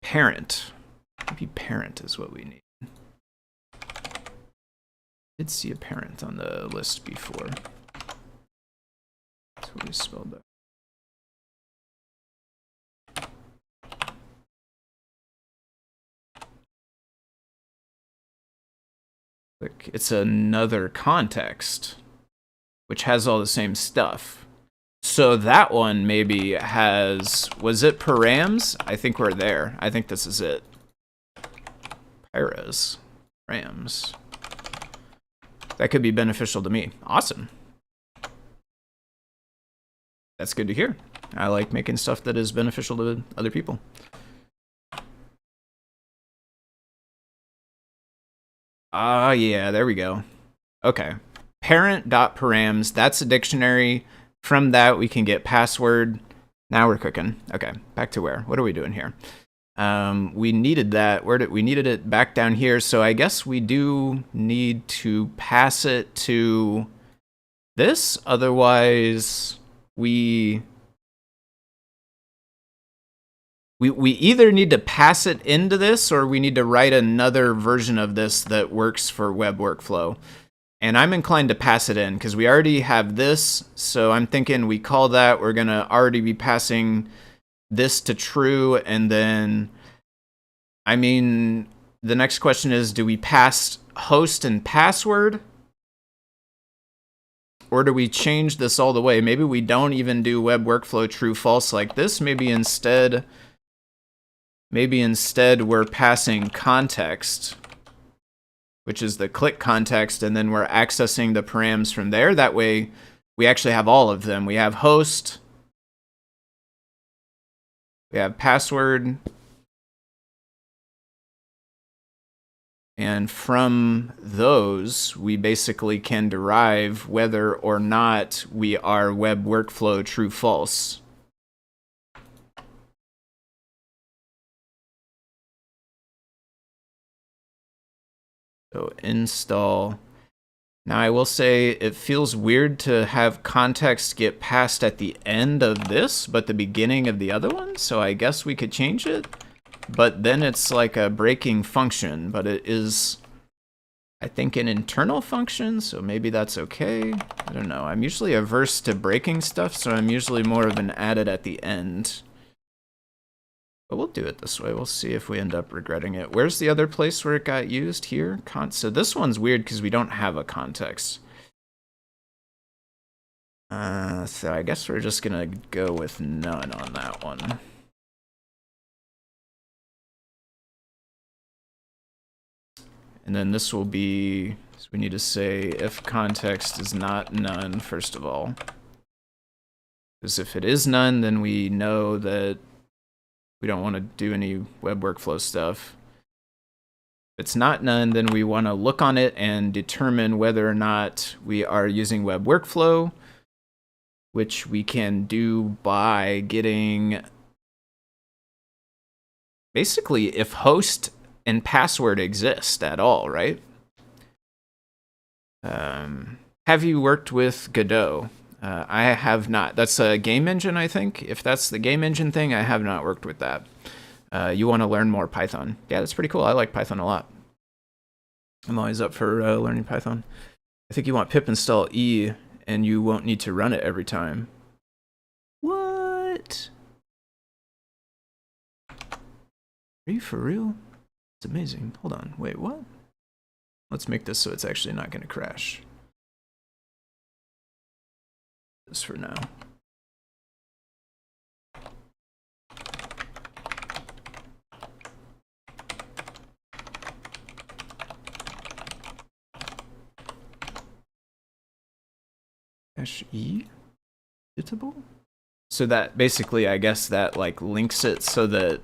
Parent. Maybe parent is what we need. Did see a parent on the list before. That's what we spelled that. Look, it's another context, which has all the same stuff. So that one maybe has, was it params? I think we're there. I think this is it. Paras, params. That could be beneficial to me. Awesome. That's good to hear. I like making stuff that is beneficial to other people. Yeah, there we go. Okay. Parent.params, that's a dictionary. From that, we can get password. Now we're cooking. Okay, back to where? What are we doing here? We needed that. We needed it back down here, so I guess we do need to pass it to this. Otherwise, we either need to pass it into this or we need to write another version of this that works for WebWorkflow. And I'm inclined to pass it in because we already have this. So I'm thinking we call that, we're going to already be passing this to true. And then, I mean, the next question is, do we pass host and password? Or do we change this all the way? Maybe we don't even do WebWorkflow true false like this. Maybe instead we're passing context, which is the click context, and then we're accessing the params from there. That way, we actually have all of them. We have host, we have password, and from those, we basically can derive whether or not we are WebWorkflow true false. So install. Now I will say it feels weird to have context get passed at the end of this, but the beginning of the other one. So I guess we could change it, but then it's like a breaking function, but it is, I think, an internal function. So maybe that's okay. I don't know. I'm usually averse to breaking stuff, so I'm usually more of an added at the end. But we'll do it this way. We'll see if we end up regretting it. Where's the other place where it got used? Here? So this one's weird because we don't have a context. So I guess we're just going to go with none on that one. And then this will be, so we need to say if context is not none, first of all. Because if it is none, then we know that we don't want to do any web workflow stuff. If it's not none, then we want to look on it and determine whether or not we are using web workflow, which we can do by getting basically if host and password exist at all, right? Have you worked with Godot? I have not. That's a game engine, I think. If that's the game engine thing, I have not worked with that. You want to learn more Python. Yeah, that's pretty cool. I like Python a lot. I'm always up for learning Python. I think you want pip install E, and you won't need to run it every time. What? Are you for real? It's amazing. Hold on. Wait, what? Let's make this so it's actually not going to crash. This for now. -E editable? So that basically, I guess that like links it so that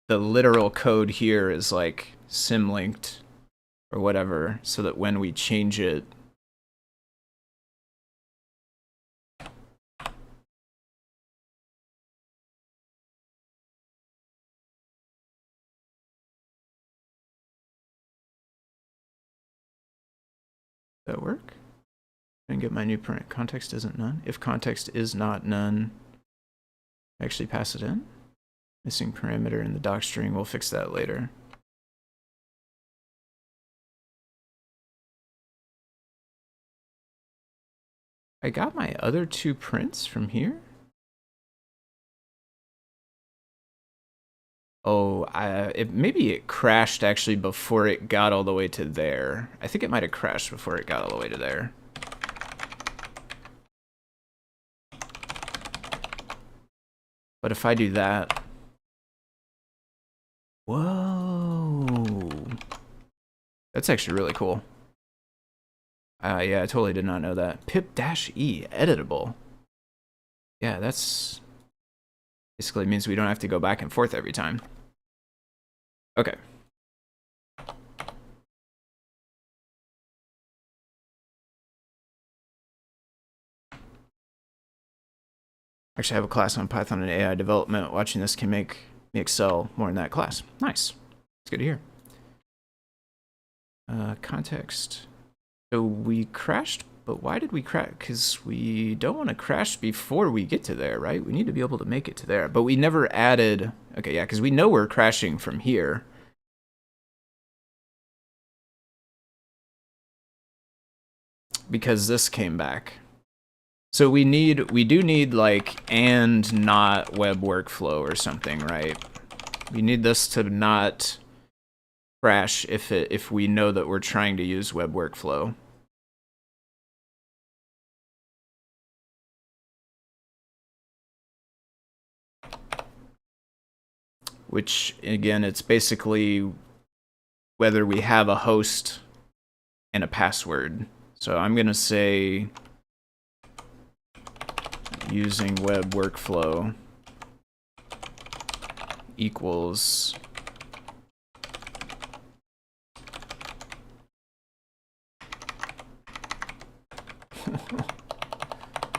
the literal code here is like symlinked or whatever, so that when we change it, does that work? And get my new print. Context isn't none. If context is not none, actually pass it in. Missing parameter in the doc string. We'll fix that later. I got my other two prints from here. Oh, maybe it crashed actually before it got all the way to there. I think it might have crashed before it got all the way to there. But if I do that, whoa, that's actually really cool. Yeah, I totally did not know that. Pip-E, editable. Yeah, that's basically means we don't have to go back and forth every time. Okay. Actually, I have a class on Python and AI development. Watching this can make me excel more in that class. Nice. It's good to hear. Context. So we crashed, but why did we crash? Because we don't want to crash before we get to there, right? We need to be able to make it to there. But we never added... Okay, yeah, because we know we're crashing from here. Because this came back. So we do need like and not web workflow or something, right? We need this to not crash if we know that we're trying to use web workflow. Which again, it's basically whether we have a host and a password. So I'm gonna say using web workflow equals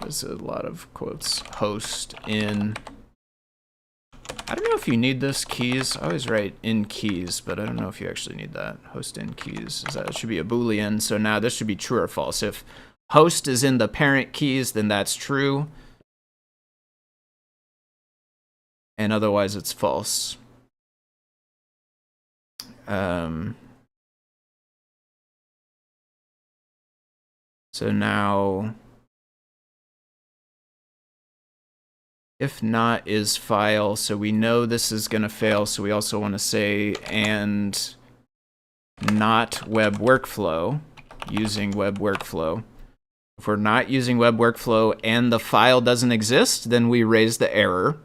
there's a lot of quotes, host in, I don't know if you need this keys. I always write in keys, but I don't know if you actually need that. Host in keys, it should be a Boolean. So now this should be true or false. If host is in the parent keys, then that's true. And otherwise it's false. So now, if not is file, so we know this is going to fail, so we also want to say and not web workflow, using web workflow. If we're not using web workflow and the file doesn't exist, then we raise the error.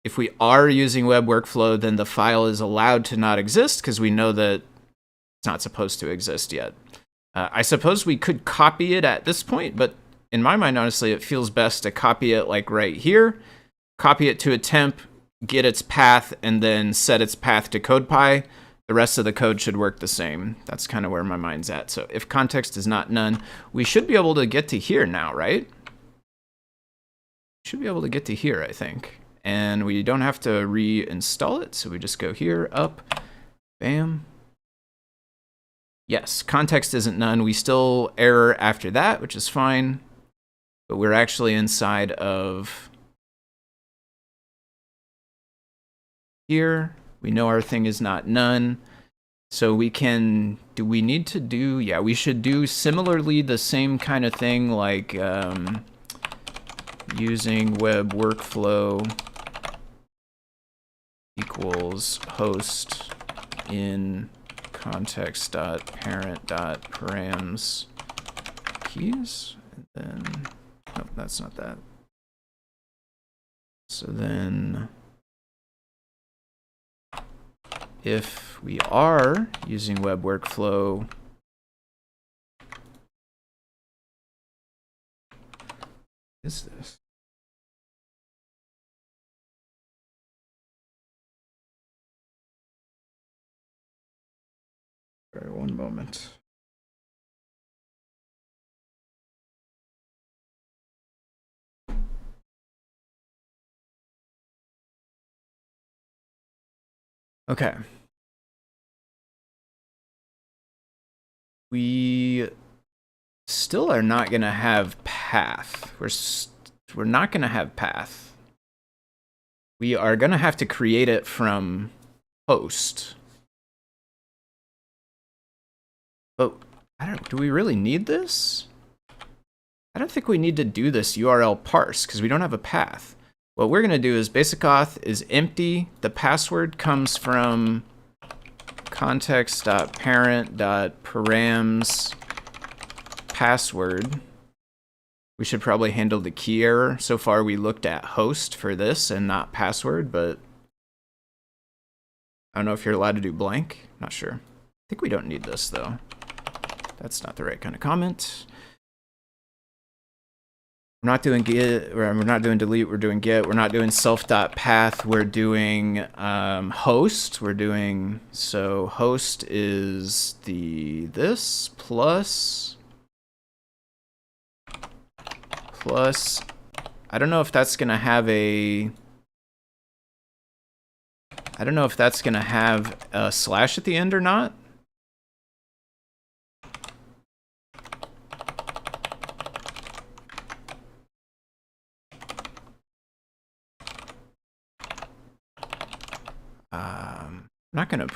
If we are using web workflow, then the file is allowed to not exist because we know that It's not supposed to exist yet. I suppose we could copy it at this point, but in my mind, honestly, it feels best to copy it like right here, copy it to a temp, get its path, and then set its path to CodePy. The rest of the code should work the same. That's kind of where my mind's at. So if context is not none, we should be able to get to here now, right? Should be able to get to here, I think. And we don't have to reinstall it, so we just go here, up, bam. Yes, context isn't none. We still error after that, which is fine. But we're actually inside of here. We know our thing is not none. So we can, do we need to do, yeah, we should do similarly the same kind of thing like using WebWorkflow equals host in context.parent.params keys. And then, nope, that's not that. So then, if we are using WebWorkflow, what is this? Sorry, one moment. Okay. We still are not going to have path. We're not going to have path. We are going to have to create it from host. But do we really need this? I don't think we need to do this URL parse because we don't have a path. What we're going to do is basic auth is empty. The password comes from context.parent.params password. We should probably handle the key error. So far we looked at host for this and not password, but I don't know if you're allowed to do blank. Not sure. I think we don't need this though. That's not the right kind of comment. We're not doing get, we're not doing delete, we're doing get, we're not doing self.path, we're doing host, we're doing, so host is this plus, I don't know if that's gonna have a slash at the end or not. I'm not gonna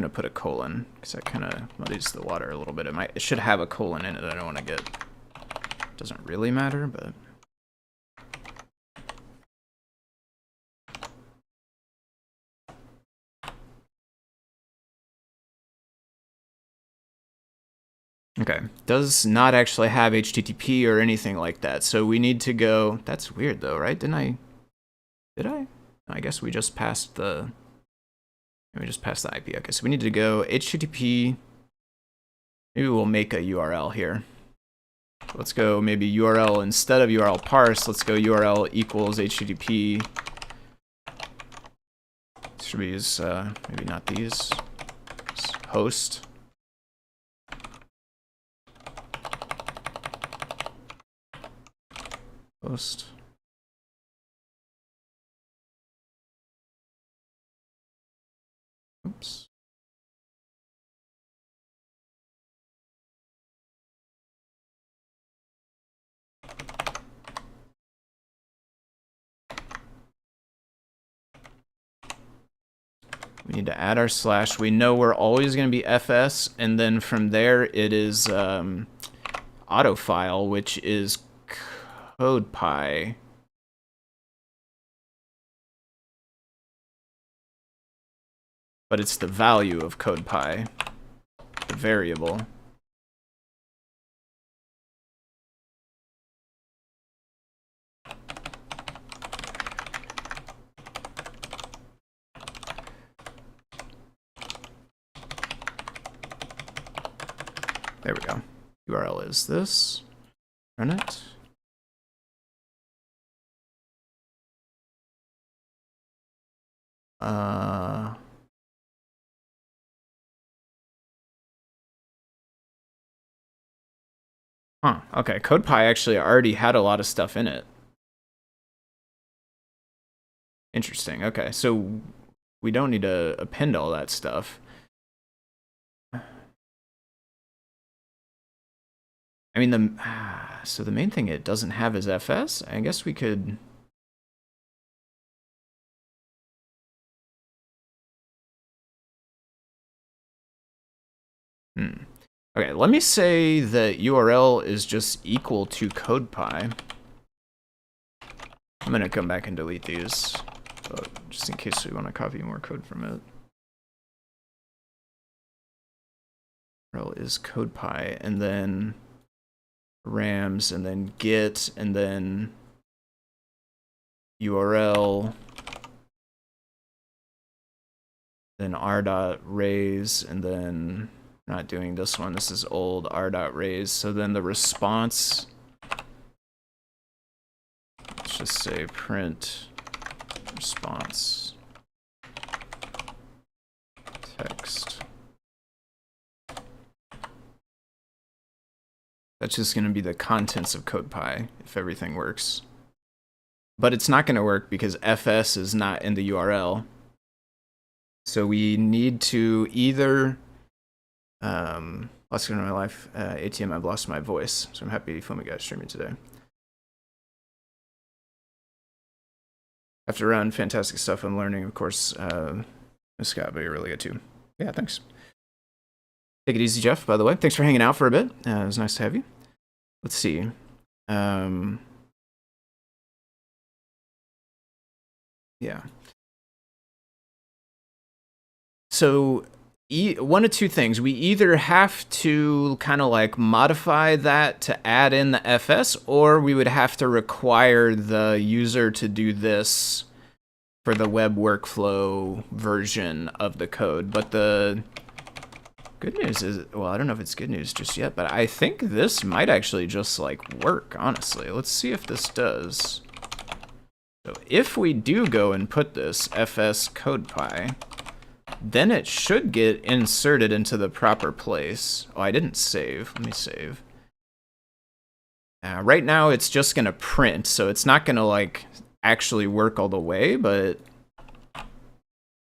put a colon because that kind of muddies the water a little bit. It should have a colon in it. I don't want to get. Doesn't really matter, but. Okay, does not actually have HTTP or anything like that. So we need to go. That's weird though, right? Did I? I guess we just passed the. We just passed the IP. Okay, so we need to go HTTP. Maybe we'll make a URL here. Let's go maybe URL instead of URL parse. Let's go URL equals HTTP. Should we use maybe not these? Host. Host. Oops. We need to add our slash. We know we're always going to be fs, and then from there it is autofile, which is CodePy. But it's the value of CodePy, the variable. There we go. URL is this. Run it. Okay. CodePy actually already had a lot of stuff in it. Interesting. Okay, so we don't need to append all that stuff. I mean, so the main thing it doesn't have is FS. I guess we could. Okay, let me say that URL is just equal to CodePy. I'm gonna come back and delete these, just in case we want to copy more code from it. URL is CodePy, and then rams, and then get, and then URL, then r.raise, and then not doing this one. This is old r.raise. So then the response, let's just say print response text. That's just going to be the contents of CodePy if everything works. But it's not going to work because FS is not in the URL. So we need to either lost in my life, ATM, I've lost my voice. So I'm happy Foamy got streaming today. Have to run, fantastic stuff I'm learning, of course. Miss Scott, but you're really good too. Yeah, thanks. Take it easy, Jeff, by the way. Thanks for hanging out for a bit. It was nice to have you. Let's see. Yeah. So one of two things. We either have to kind of like modify that to add in the FS, or we would have to require the user to do this for the WebWorkflow version of the code. But the good news is, well, I don't know if it's good news just yet, but I think this might actually just like work, honestly. Let's see if this does. So if we do go and put this fs CodePy, then it should get inserted into the proper place. Oh, I didn't save. Let me save. Right now, it's just going to print, so it's not going to like actually work all the way, but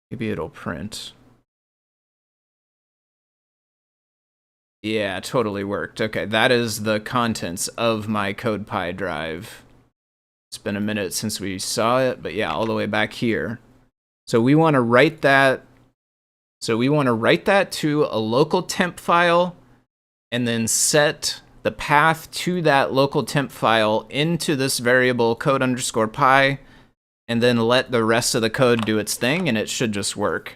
maybe it'll print. Yeah, totally worked. Okay, that is the contents of my CodePy drive. It's been a minute since we saw it, but yeah, all the way back here. So we want to write that. So we want to write that to a local temp file and then set the path to that local temp file into this variable code_py, and then let the rest of the code do its thing, and it should just work.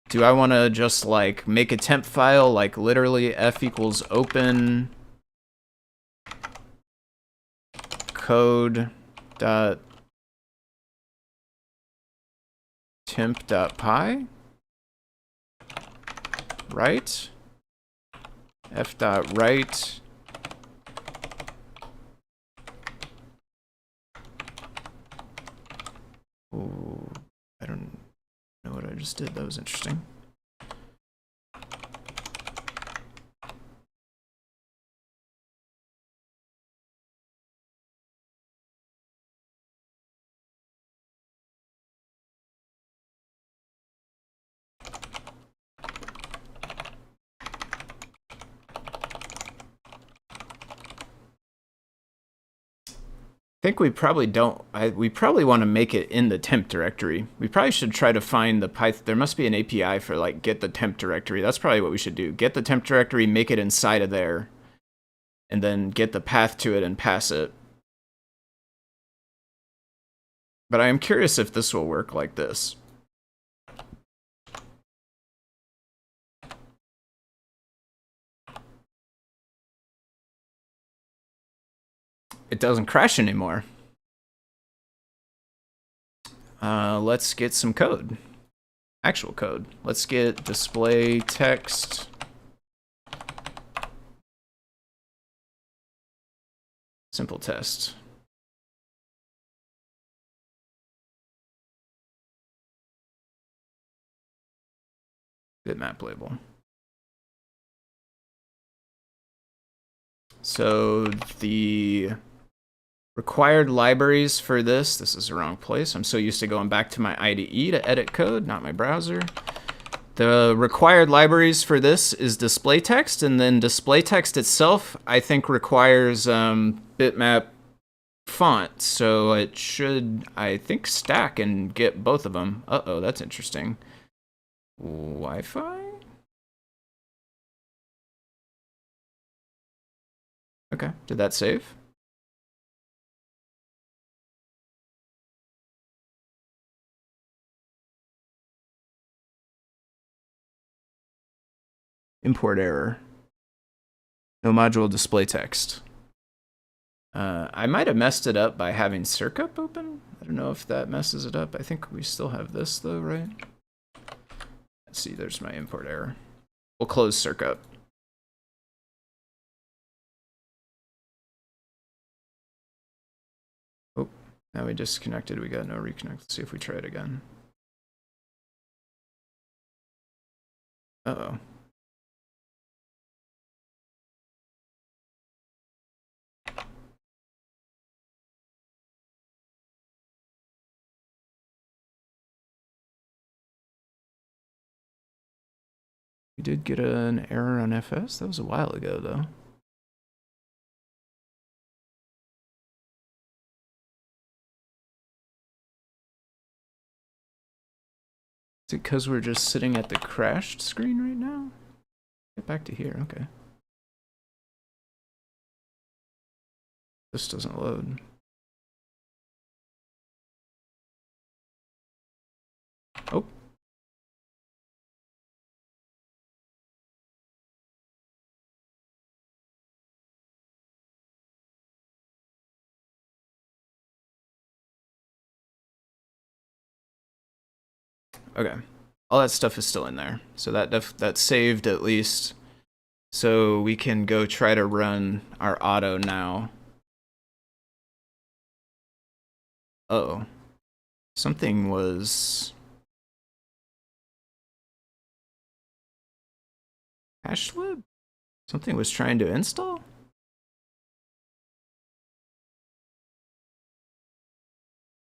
Do I want to just like make a temp file, like literally f equals open code dot temp.py, right? f.write Ooh, I don't know what I just did. That was interesting. I think we probably don't. We probably want to make it in the temp directory. We probably should try to find the Python. There must be an API for like get the temp directory. That's probably what we should do. Get the temp directory, make it inside of there, and then get the path to it and pass it. But I am curious if this will work like this. It doesn't crash anymore. Let's get some code. actual code. Let's get display text. Simple test. Bitmap label. So the required libraries for this is the wrong place. I'm so used to going back to my IDE to edit code, not my browser. The required libraries for this is display text, and then display text itself, I think, requires bitmap font. So it should, I think, stack and get both of them. Uh-oh, that's interesting. Wi-Fi? Okay, did that save? Import error. No module display text. I might have messed it up by having Circup open. I don't know if that messes it up. I think we still have this though, right? Let's see, there's my import error. We'll close Circup. Oh, now we disconnected. We got no reconnect. Let's see if we try it again. Uh-oh. We did get an error on FS. That was a while ago, though. Is it because we're just sitting at the crashed screen right now? Get back to here, okay. This doesn't load. Oh. Okay, all that stuff is still in there. So that's saved at least. So we can go try to run our auto now. Uh-oh. Something was... hashlib? Something was trying to install?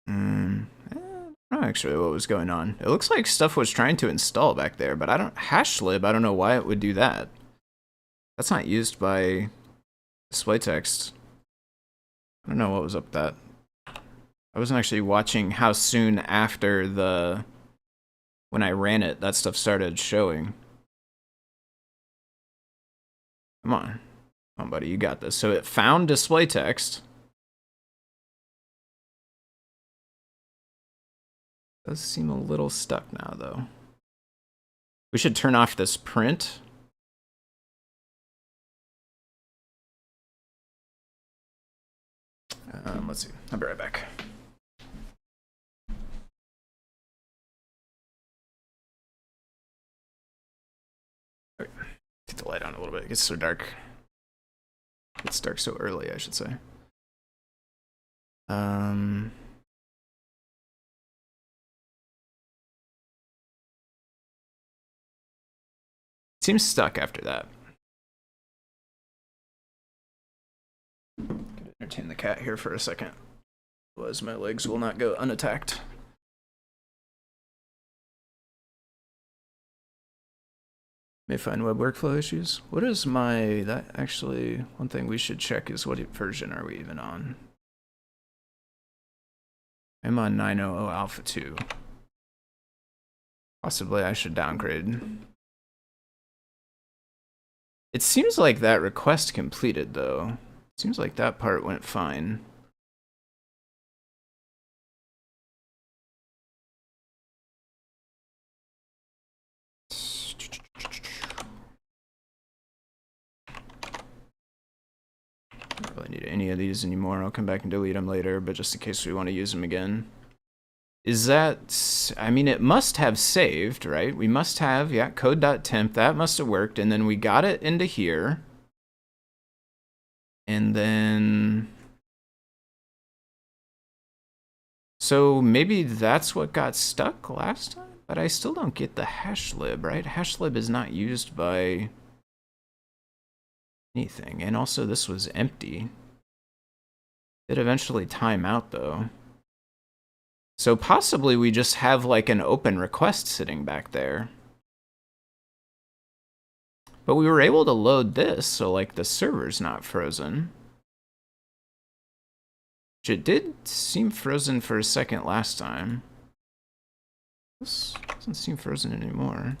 I don't know actually what was going on. It looks like stuff was trying to install back there, but hashlib, I don't know why it would do that. That's not used by display text. I don't know what was up with that. I wasn't actually watching how soon after when I ran it, that stuff started showing. Come on. Come on, buddy, you got this. So it found display text. Does seem a little stuck now, though. We should turn off this print. Let's see. I'll be right back. Okay. Get the light on a little bit. It gets so dark. It gets dark so early, I should say. Seems stuck after that. Gonna entertain the cat here for a second. Otherwise my legs will not go unattacked. May find web workflow issues. What is that actually, one thing we should check is what version are we even on? I'm on 9.00 alpha 2. Possibly I should downgrade. It seems like that request completed, though. Seems like that part went fine. Don't really need any of these anymore. I'll come back and delete them later, but just in case we want to use them again. is that, I mean, it must have saved, right? We must have, yeah, code.temp, that must have worked. And then we got it into here. And then, so maybe that's what got stuck last time, but I still don't get the hash lib, right? Hash lib is not used by anything. And also this was empty. It eventually time out though. So possibly we just have like an open request sitting back there. But we were able to load this, so like the server's not frozen. Which it did seem frozen for a second last time. This doesn't seem frozen anymore.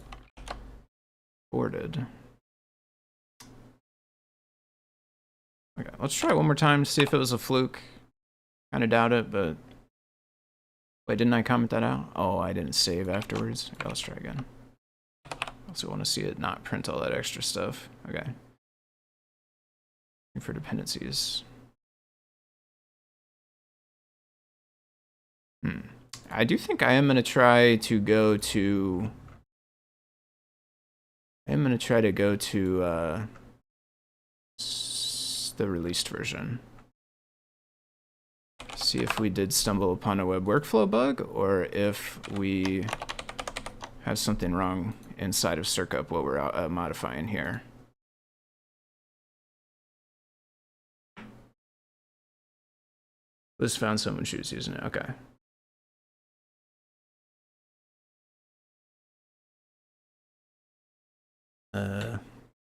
Boarded. Okay, let's try one more time to see if it was a fluke. Kind of doubt it, but... Wait, didn't I comment that out? Oh, I didn't save afterwards. Okay, let's try again. I also want to see it not print all that extra stuff. Okay. Looking for dependencies. I do think I am going to try to go to... the released version. See if we did stumble upon a WebWorkflow bug, or if we have something wrong inside of Circup, what we're modifying here. Liz found someone she was using it. Okay.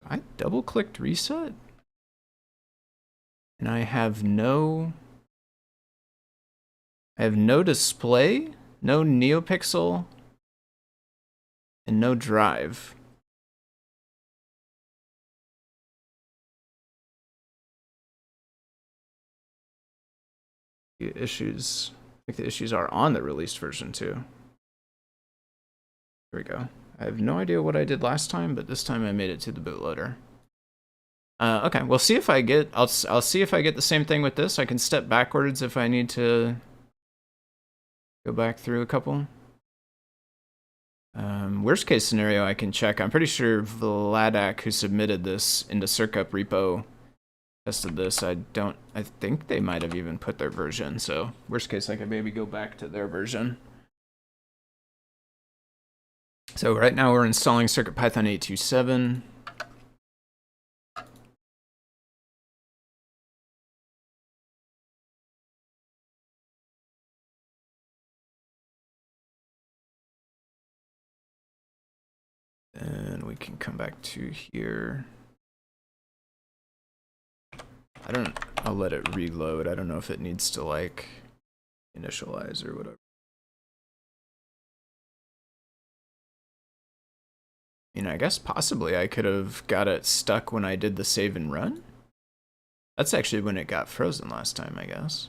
I double-clicked reset, and I have no display, no NeoPixel, and no drive. The issues, I think the issues are on the released version too. Here we go. I have no idea what I did last time, but this time I made it to the bootloader. Okay, we'll see if I get, I'll see if I get the same thing with this. I can step backwards if I need to go back through a couple. Worst case scenario, I can check. I'm pretty sure Vladak, who submitted this into Circup repo, tested this. I think they might have even put their version. So worst case, I could maybe go back to their version. So right now we're installing CircuitPython 827. And we can come back to here. I'll let it reload. I don't know if it needs to like initialize or whatever. You know, I guess possibly I could have got it stuck when I did the save and run. That's actually when it got frozen last time, I guess.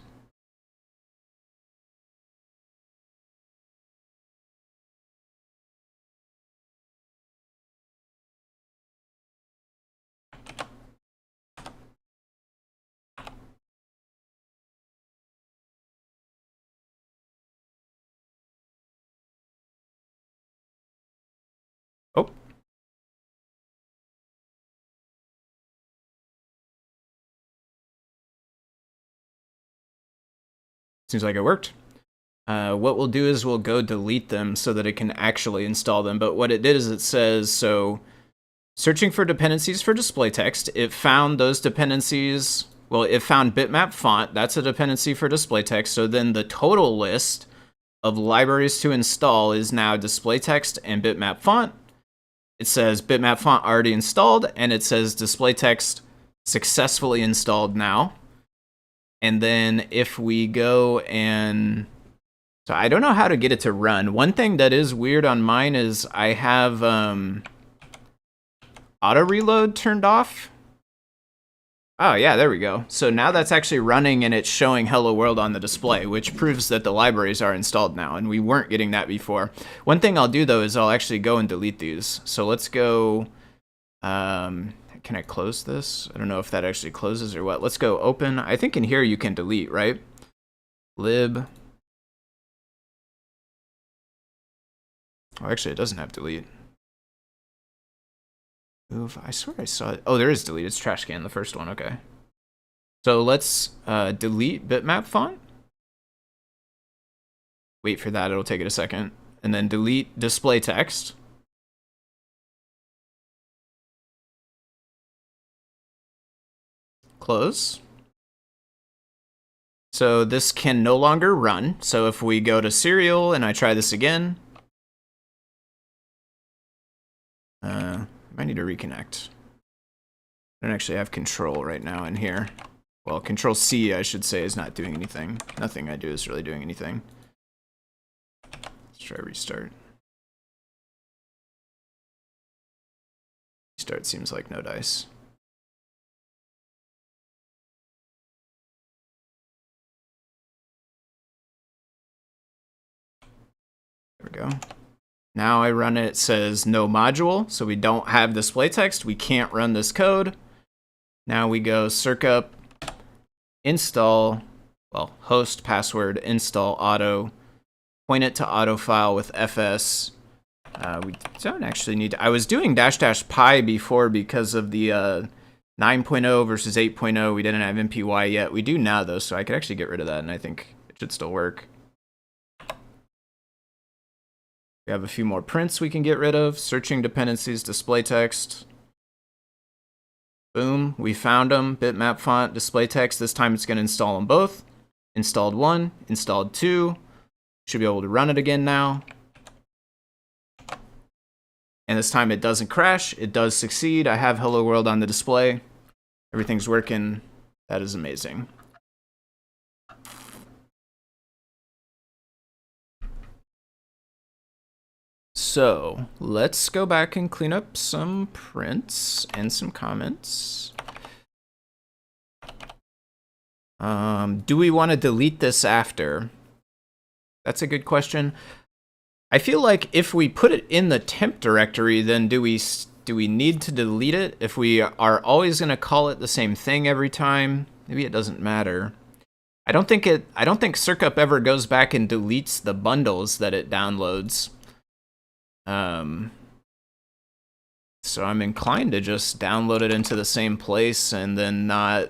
Oh. Seems like it worked. What we'll do is we'll go delete them so that it can actually install them. But what it did is it says, so searching for dependencies for display text, it found those dependencies. Well, it found bitmap font. That's a dependency for display text. So then the total list of libraries to install is now display text and bitmap font. It says bitmap font already installed, and it says display text successfully installed now. And then if we go and, so I don't know how to get it to run. One thing that is weird on mine is I have auto reload turned off. Oh yeah, there we go. So now that's actually running and it's showing hello world on the display, which proves that the libraries are installed now, and we weren't getting that before. One thing I'll do though is I'll actually go and delete these. So let's go, can I close this? I don't know if that actually closes or what. Let's go open. I think in here you can delete, right? Lib. Oh, actually, it doesn't have delete. Move. I swear I saw it. Oh, there is delete. It's trash can, the first one. Okay. So let's delete bitmap font. Wait for that. It'll take it a second. And then delete display text. Close. So this can no longer run. So if we go to serial and I try this again, I need to reconnect. I don't actually have control right now in here. Well, control C, I should say, is not doing anything. Nothing I do is really doing anything. Let's try restart. Restart seems like no dice. There we go. Now I run it, it says no module, so we don't have display text. We can't run this code. Now we go Circup, install, well, host password, install auto, point it to auto file with fs. We don't actually need to, I was doing --pi before because of the 9.0 versus 8.0. We didn't have MPY yet. We do now though, so I could actually get rid of that and I think it should still work. We have a few more prints we can get rid of. Searching dependencies, display text. Boom, we found them. Bitmap font, display text. This time it's going to install them both. Installed 1, installed 2. Should be able to run it again now. And this time it doesn't crash. It does succeed. I have Hello World on the display. Everything's working. That is amazing. So let's go back and clean up some prints and some comments. Do we want to delete this after? That's a good question. I feel like if we put it in the temp directory, then do we need to delete it? If we are always going to call it the same thing every time, maybe it doesn't matter. I don't think Circup ever goes back and deletes the bundles that it downloads. So I'm inclined to just download it into the same place and then not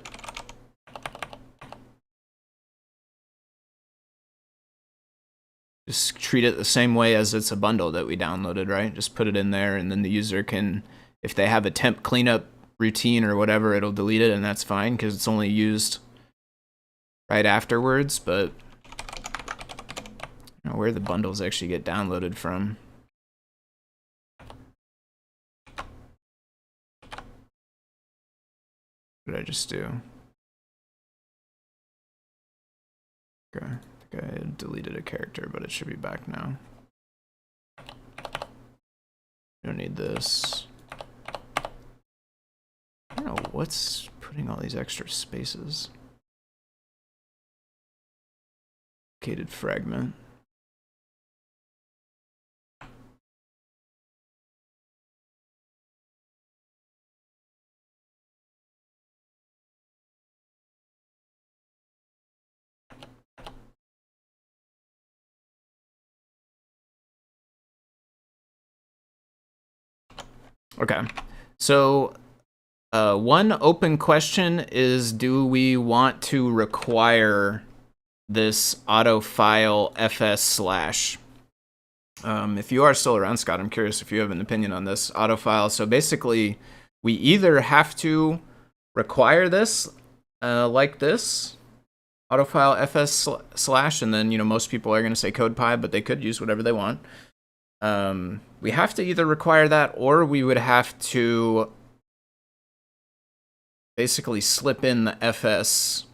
just treat it the same way as it's a bundle that we downloaded, right? Just put it in there and then the user can, if they have a temp cleanup routine or whatever, it'll delete it and that's fine because it's only used right afterwards, but I don't know where the bundles actually get downloaded from. What did I just do? Okay, I think I deleted a character, but it should be back now. Don't need this. I don't know what's putting all these extra spaces. Located fragment. Okay, so one open question is, do we want to require this auto file fs/? If you are still around, Scott, I'm curious if you have an opinion on this auto file. So basically, we either have to require this like this, auto file fs/, and then most people are going to say CodePy, but they could use whatever they want. We have to either require that, or we would have to basically slip in the fs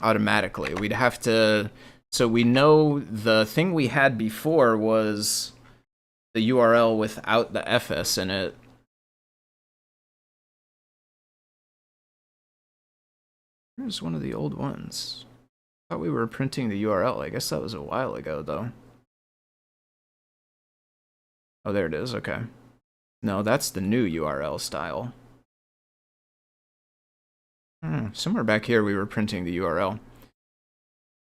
automatically. We'd have to, so we know the thing we had before was the URL without the fs in it. Here's one of the old ones. I thought we were printing the URL. I guess that was a while ago, though. Oh, there it is. Okay. No, that's the new URL style. Somewhere back here we were printing the URL.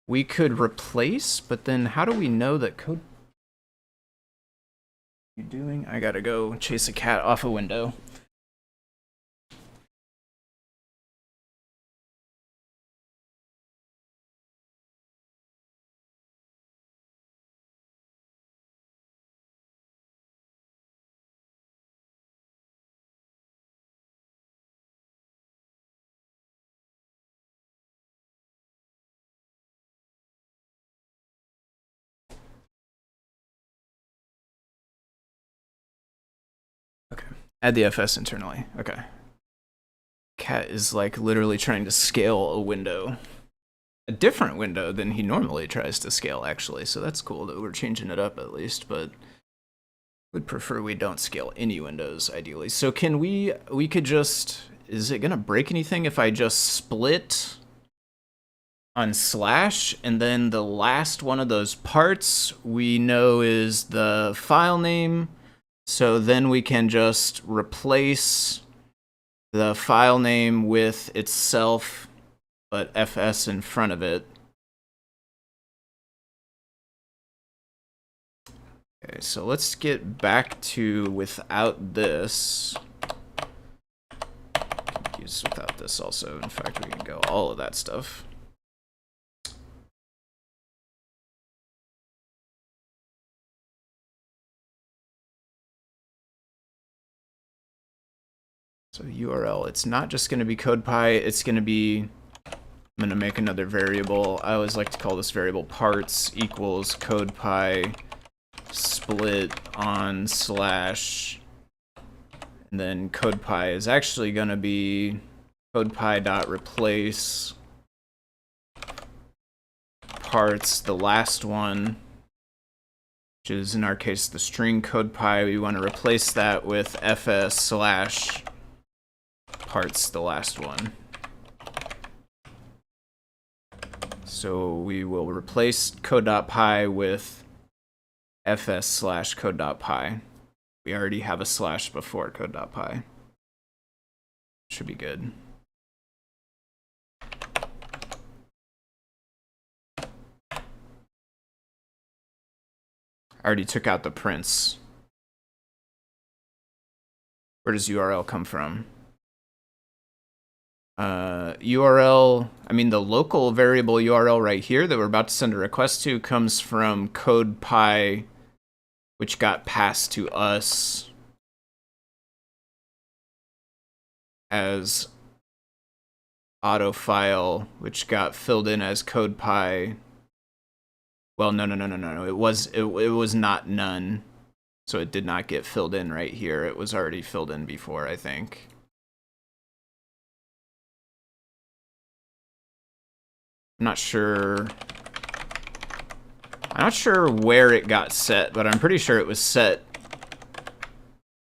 We could replace, but then how do we know that code? you doing? I gotta go chase a cat off a window. Okay. Add the FS internally. Okay. Cat is like literally trying to scale a window. A different window than he normally tries to scale, actually. So that's cool that we're changing it up at least, but would prefer we don't scale any windows, ideally. So can we could just, is it gonna break anything if I just split on slash, and then the last one of those parts we know is the file name, so then we can just replace the file name with itself, but fs in front of it. Okay, so let's get back to without this. Use without this also. In fact, we can go all of that stuff. So URL, it's not just going to be CodePy, it's going to be, I'm going to make another variable. I always like to call this variable parts equals CodePy split on slash, and then CodePy is actually going to be CodePy.replace parts, the last one, which is in our case the string CodePy. We want to replace that with fs slash parts, the last one. So we will replace code.py with fs slash code.py. We already have a slash before code.py. Should be good. I already took out the prints. Where does URL come from? URL, I mean the local variable URL right here that we're about to send a request to comes from CodePy, which got passed to us as autofile, which got filled in as CodePy. Well, no. It was not none, so it did not get filled in right here. It was already filled in before, I think. I'm not sure where it got set, but I'm pretty sure it was set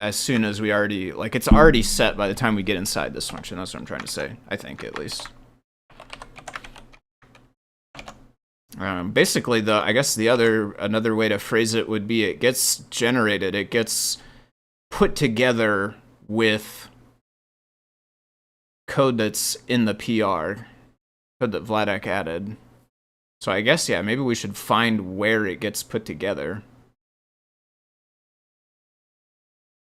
as soon as we already, like, it's already set by the time we get inside this function. That's what I'm trying to say, I think, at least. Basically, I guess another way to phrase it would be it gets generated, it gets put together with code that's in the PR. Code that Vladek added. So I guess, yeah, maybe we should find where it gets put together.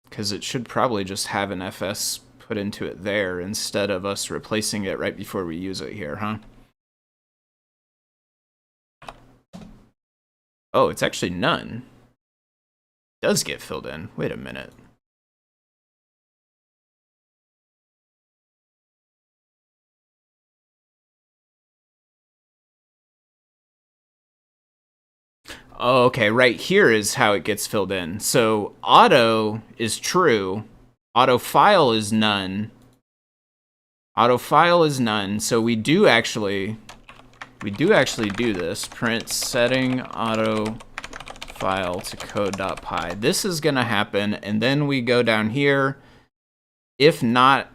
Because it should probably just have an FS put into it there instead of us replacing it right before we use it here, huh? Oh, it's actually none. It does get filled in. Wait a minute. Oh, okay, right here is how it gets filled in. So auto is true. Autofile is none. Autofile is none. So we do actually do this. Print setting autofile to code.py. This is gonna happen, and then we go down here. If not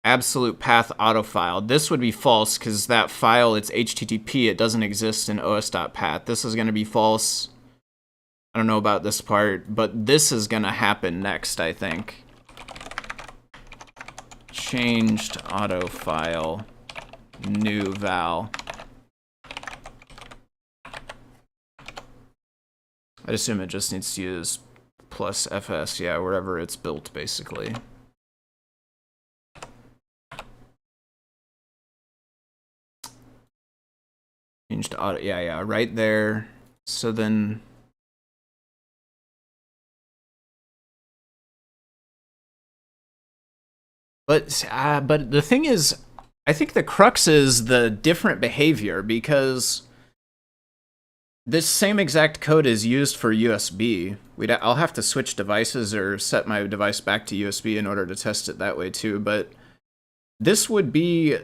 absolute path autofile, this would be false because that file, it's HTTP, it doesn't exist in os.path. This is going to be false. I don't know about this part, but this is going to happen next, I think. Changed autofile, new val. I'd assume it just needs to use plus fs, yeah, wherever it's built, basically. Change to auto, yeah, right there. So then... But the thing is, I think the crux is the different behavior, because this same exact code is used for USB. I'll have to switch devices or set my device back to USB in order to test it that way too. But this would be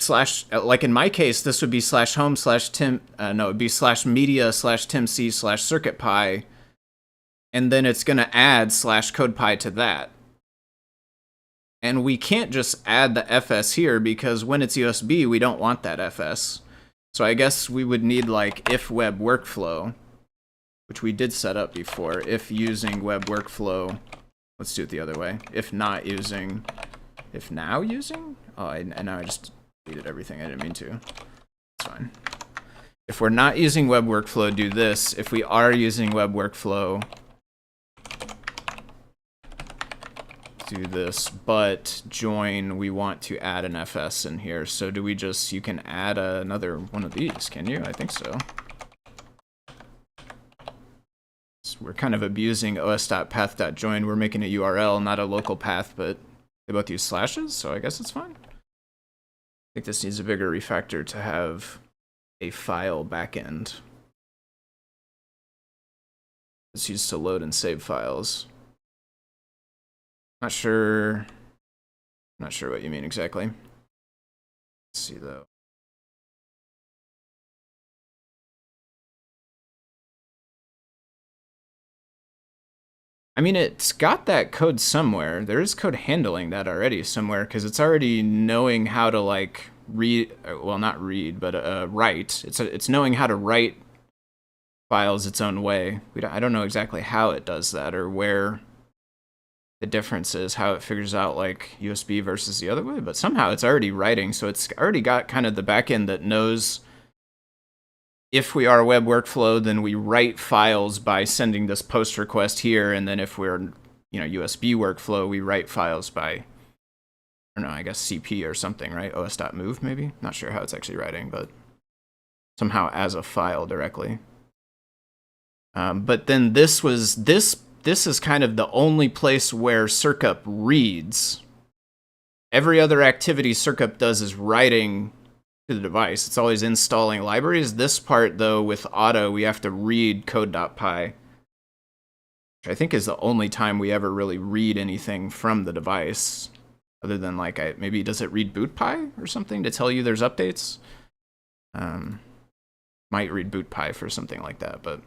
slash, like in my case, this would be /home /tim. No, it'd be /media /timc /circuitpy, and then it's gonna add /codepy to that. And we can't just add the fs here, because when it's USB, we don't want that fs. So I guess we would need like if WebWorkflow, which we did set up before. If using WebWorkflow, let's do it the other way. If not using, if now using? Oh, and now I just deleted everything. I didn't mean to. It's fine. If we're not using WebWorkflow, do this. If we are using WebWorkflow, do this, but join, we want to add an fs in here. So do we just, you can add another one of these, can you? I think so. So we're kind of abusing os.path.join. We're making a URL, not a local path, but they both use slashes, so I guess it's fine. I think this needs a bigger refactor to have a file backend. It's used to load and save files. Not sure what you mean exactly. Let's see though. I mean, it's got that code somewhere. There is code handling that already somewhere, because it's already knowing how to like read, well, not read, but write. It's knowing how to write files its own way. I don't know exactly how it does that, or where the difference is, how it figures out like USB versus the other way, but somehow it's already writing, so it's already got kind of the backend that knows if we are web workflow, then we write files by sending this post request here, and then if we're, you know, USB workflow, we write files by, I don't know, I guess CP or something, right? os.move maybe? Not sure how it's actually writing, but somehow as a file directly. But then this is kind of the only place where Circup reads. Every other activity Circup does is writing to the device. It's always installing libraries. This part, though, with auto, we have to read code.py, which I think is the only time we ever really read anything from the device, other than like, maybe does it read bootpy or something to tell you there's updates? Might read bootpy for something like that, but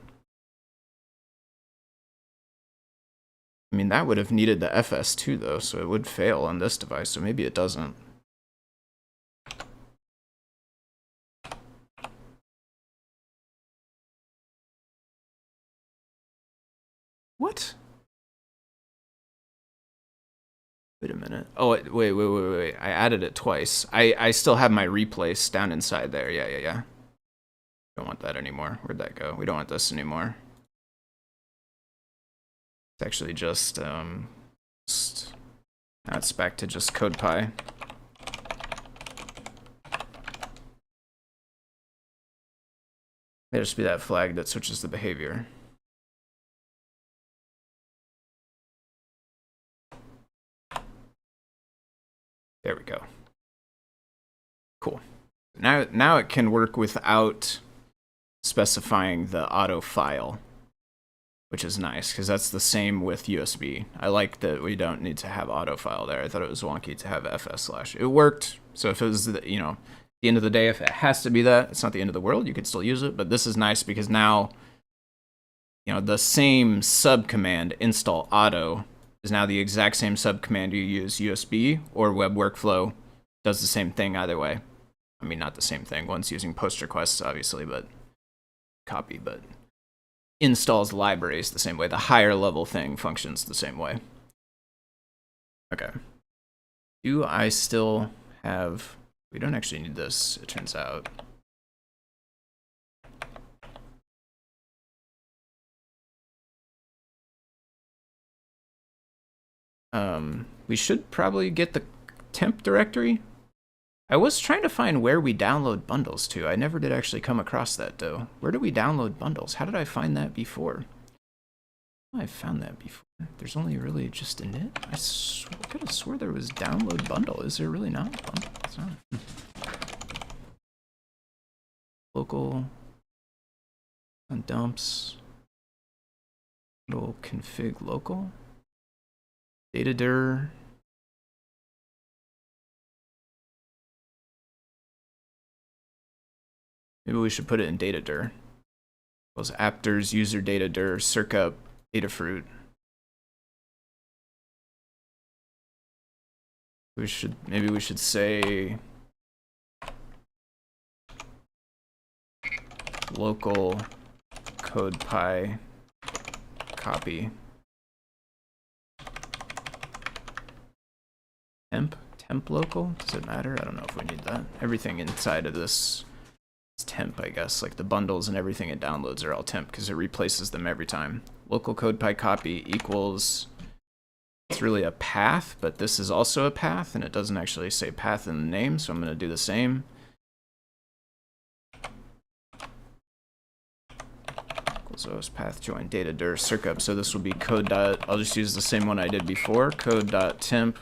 I mean, that would have needed the FS too, though, so it would fail on this device, so maybe it doesn't. What? Wait a minute. Oh, wait. I added it twice. I still have my replace down inside there. Yeah. Don't want that anymore. Where'd that go? We don't want this anymore. It's actually just now it's back to just CodePy. There'll just be that flag that switches the behavior. There we go. Cool. Now it can work without specifying the auto file, which is nice, because that's the same with USB. I like that we don't need to have auto file there. I thought it was wonky to have fs/. It worked, so if it was, you know, at the end of the day, if it has to be that, it's not the end of the world. You could still use it, but this is nice because now, you know, the same subcommand install auto is now the exact same subcommand you use USB or WebWorkflow. Does the same thing either way. I mean, not the same thing. One's using post requests, obviously, but copy, but installs libraries the same way. The higher level thing functions the same way. Okay. Do I still have... We don't actually need this, it turns out. We should probably get the temp directory. I was trying to find where we download bundles to. I never did actually come across that though. Where do we download bundles? How did I find that before? I found that before. There's only really just a init. I could have swore there was download bundle. Is there really not? Bundle? It's not. Local on dumps. Little config local. Data dir. Maybe we should put it in data dir. Those apters user data dir circup Adafruit. Maybe we should say local CodePy copy temp local. Does it matter? I don't know if we need that. Everything inside of this is temp, I guess. Like the bundles and everything it downloads are all temp because it replaces them every time. Local CodePy copy equals, it's really a path, but this is also a path, and it doesn't actually say path in the name, so I'm going to do the same. Equals os path join data dir circup. So this will be code dot, I'll just use the same one I did before, code.temp.py,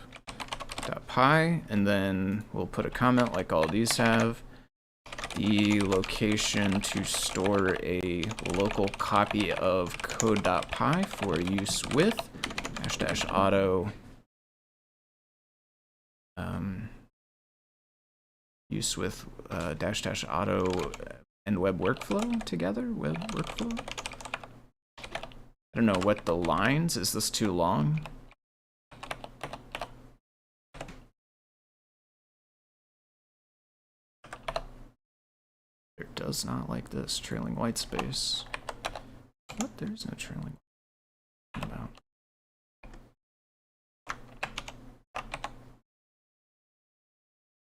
and then we'll put a comment like all these have. The location to store a local copy of code.py for use with -- auto use with -- auto and WebWorkflow together. WebWorkflow. I don't know what the lines, is this too long? It does not like this trailing white space. What? There's no trailing about.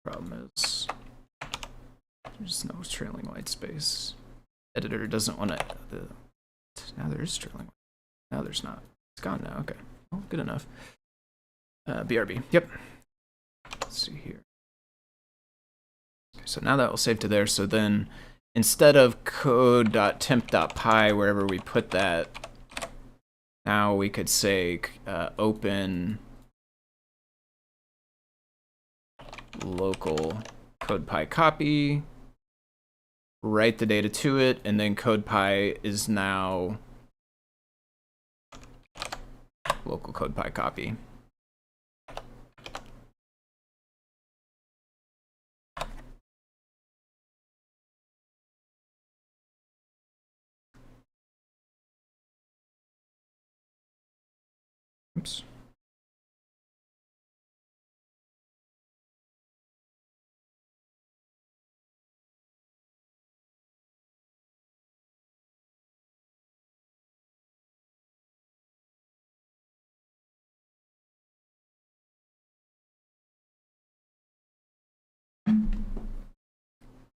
Problem is there's no trailing white space. Editor doesn't want to. Now there is trailing. Now there's not. It's gone now. Okay. Well, good enough. BRB. Yep. Let's see here. So now that will save to there. So then instead of code.temp.py, wherever we put that, now we could say open local CodePy copy, write the data to it, and then CodePy is now local CodePy copy. Oops.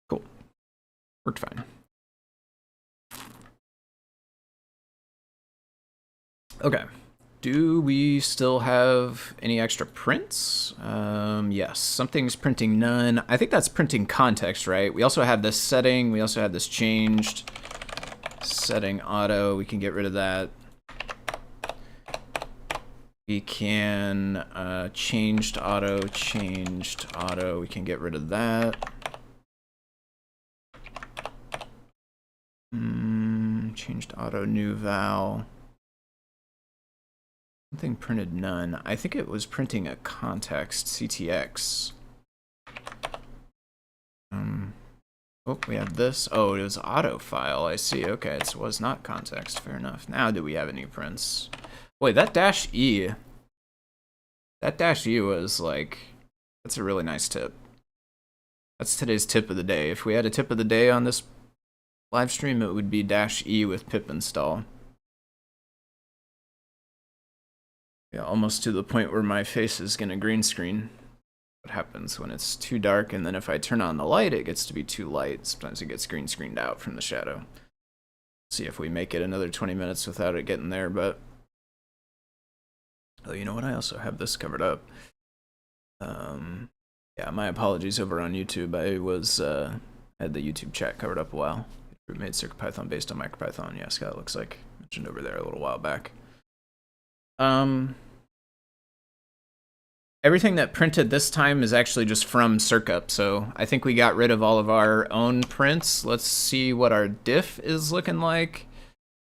Cool. Worked fine. Okay. Do we still have any extra prints? Yes, something's printing none. I think that's printing context, right? We also have this setting. We also have this changed. Setting auto. We can get rid of that. We can changed auto. We can get rid of that. Changed auto, new val. Something printed none. I think it was printing a context, CTX. Oh, we have this. Oh, it was auto file. I see. Okay, it was not context. Fair enough. Now do we have any prints? Wait, that -E. That -E was like, that's a really nice tip. That's today's tip of the day. If we had a tip of the day on this live stream, it would be -E with pip install. Yeah, almost to the point where my face is gonna green screen. What happens when it's too dark, and then if I turn on the light, it gets to be too light. Sometimes it gets green screened out from the shadow. See if we make it another 20 minutes without it getting there, but Oh, you know what? I also have this covered up. Yeah, my apologies over on YouTube. I was had the YouTube chat covered up a while. We made CircuitPython based on MicroPython. Yeah, Scott looks like mentioned over there a little while back. Everything that printed this time is actually just from Circup, so I think we got rid of all of our own prints. Let's see what our diff is looking like.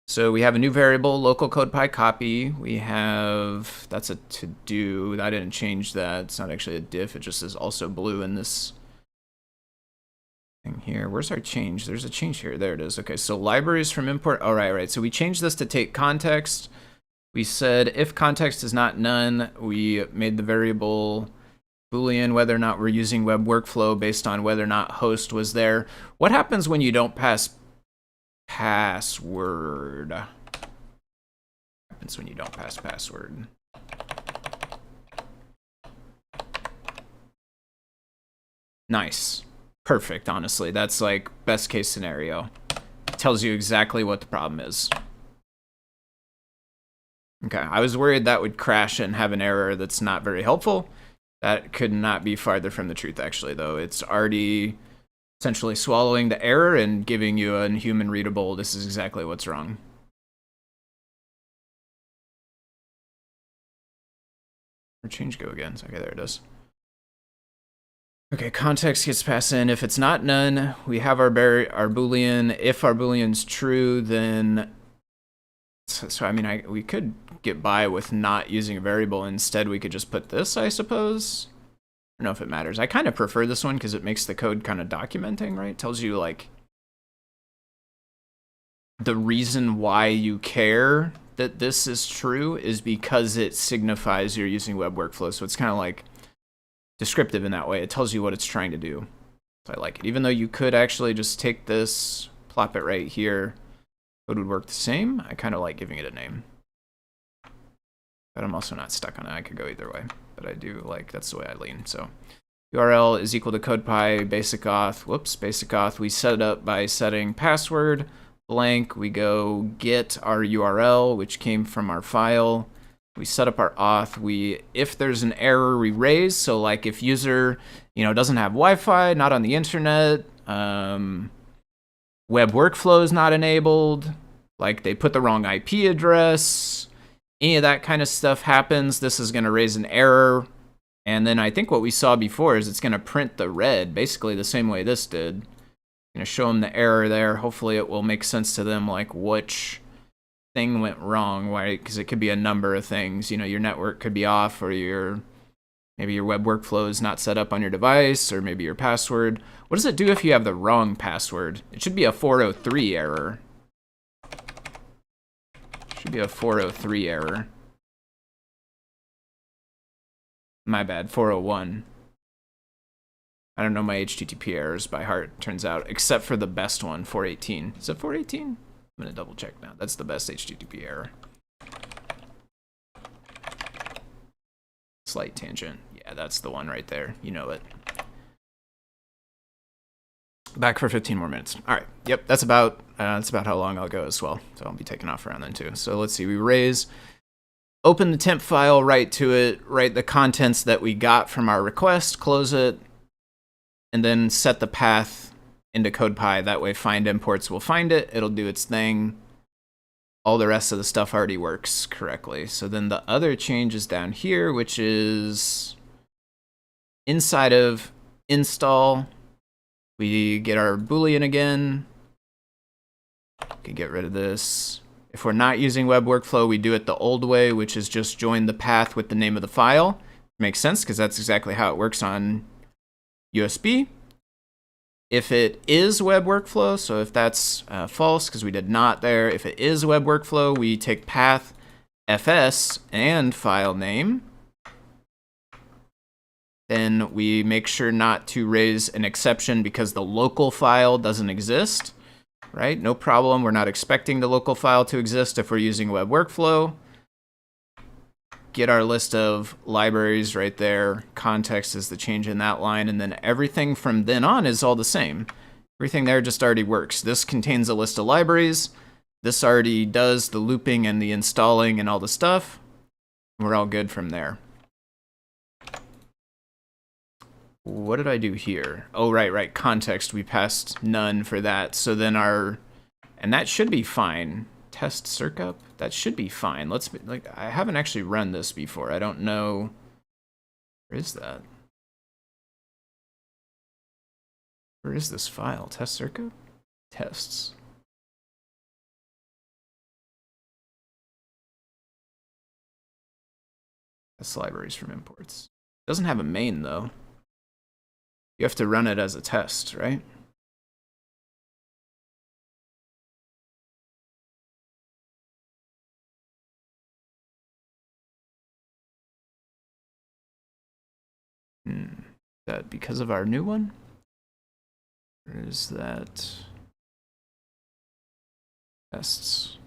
So we have a new variable, local CodePy copy. We have, that's a to-do. I didn't change that. It's not actually a diff. It just is also blue in this thing here. Where's our change? There's a change here. There it is. Okay, so libraries from import. All right. So we changed this to take context. We said if context is not none, we made the variable Boolean whether or not we're using WebWorkflow based on whether or not host was there. What happens when you don't pass password? What happens when you don't pass password? Nice. Perfect, honestly. That's like best case scenario. It tells you exactly what the problem is. Okay, I was worried that would crash and have an error that's not very helpful. That could not be farther from the truth, actually, though. It's already essentially swallowing the error and giving you a human readable, this is exactly what's wrong. Where'd change go again? Okay, there it is. Okay, context gets passed in. If it's not none, we have our Boolean. If our Boolean's true, then... So, I mean, we could get by with not using a variable. Instead, we could just put this, I suppose. I don't know if it matters. I kind of prefer this one because it makes the code kind of documenting, right? It tells you, like, the reason why you care that this is true is because it signifies you're using WebWorkflow. So it's kind of like descriptive in that way. It tells you what it's trying to do. So I like it. Even though you could actually just take this, plop it right here, code would work the same. I kind of like giving it a name. But I'm also not stuck on it. I could go either way. But I do like, that's the way I lean. So URL is equal to CodePy basic auth. Whoops, basic auth. We set it up by setting password blank. We go get our URL, which came from our file. We set up our auth. If there's an error, we raise. So like if user, doesn't have Wi-Fi, not on the internet, WebWorkflow is not enabled, like they put the wrong IP address, any of that kind of stuff happens, this is going to raise an error. And then I think what we saw before is it's going to print the red, basically the same way this did. Going to show them the error there. Hopefully it will make sense to them, like which thing went wrong, right? Because it could be a number of things. Your network could be off, or maybe your web workflow is not set up on your device, or maybe your password. What does it do if you have the wrong password? It should be a 403 error. Should be a 403 error. My bad, 401. I don't know my HTTP errors by heart, turns out, except for the best one, 418. Is it 418? I'm going to double check now. That's the best HTTP error. Slight tangent. Yeah, that's the one right there. You know it. Back for 15 more minutes. All right. Yep, that's about how long I'll go as well. So I'll be taking off around then too. So let's see. We raise, open the temp file, write to it, write the contents that we got from our request, close it, and then set the path into CodePy. That way find imports will find it. It'll do its thing. All the rest of the stuff already works correctly. So then the other change is down here, which is inside of install. We get our Boolean again. We can get rid of this. If we're not using WebWorkflow, we do it the old way, which is just join the path with the name of the file. Makes sense, because that's exactly how it works on USB. If it is WebWorkflow, so if that's false, because we did not there, if it is WebWorkflow, we take path, fs, and file name. Then we make sure not to raise an exception because the local file doesn't exist, right? No problem. We're not expecting the local file to exist if we're using WebWorkflow. Get our list of libraries right there. Context is the change in that line. And then everything from then on is all the same. Everything there just already works. This contains a list of libraries. This already does the looping and the installing and all the stuff. We're all good from there. What did I do here? Oh, right. Context, we passed none for that. So then and that should be fine. Test Circup, that should be fine. I haven't actually run this before. I don't know. Where is that? Where is this file? Test Circup? Tests. Test libraries from imports. It doesn't have a main though. You have to run it as a test, right? That because of our new one? Or is that tests?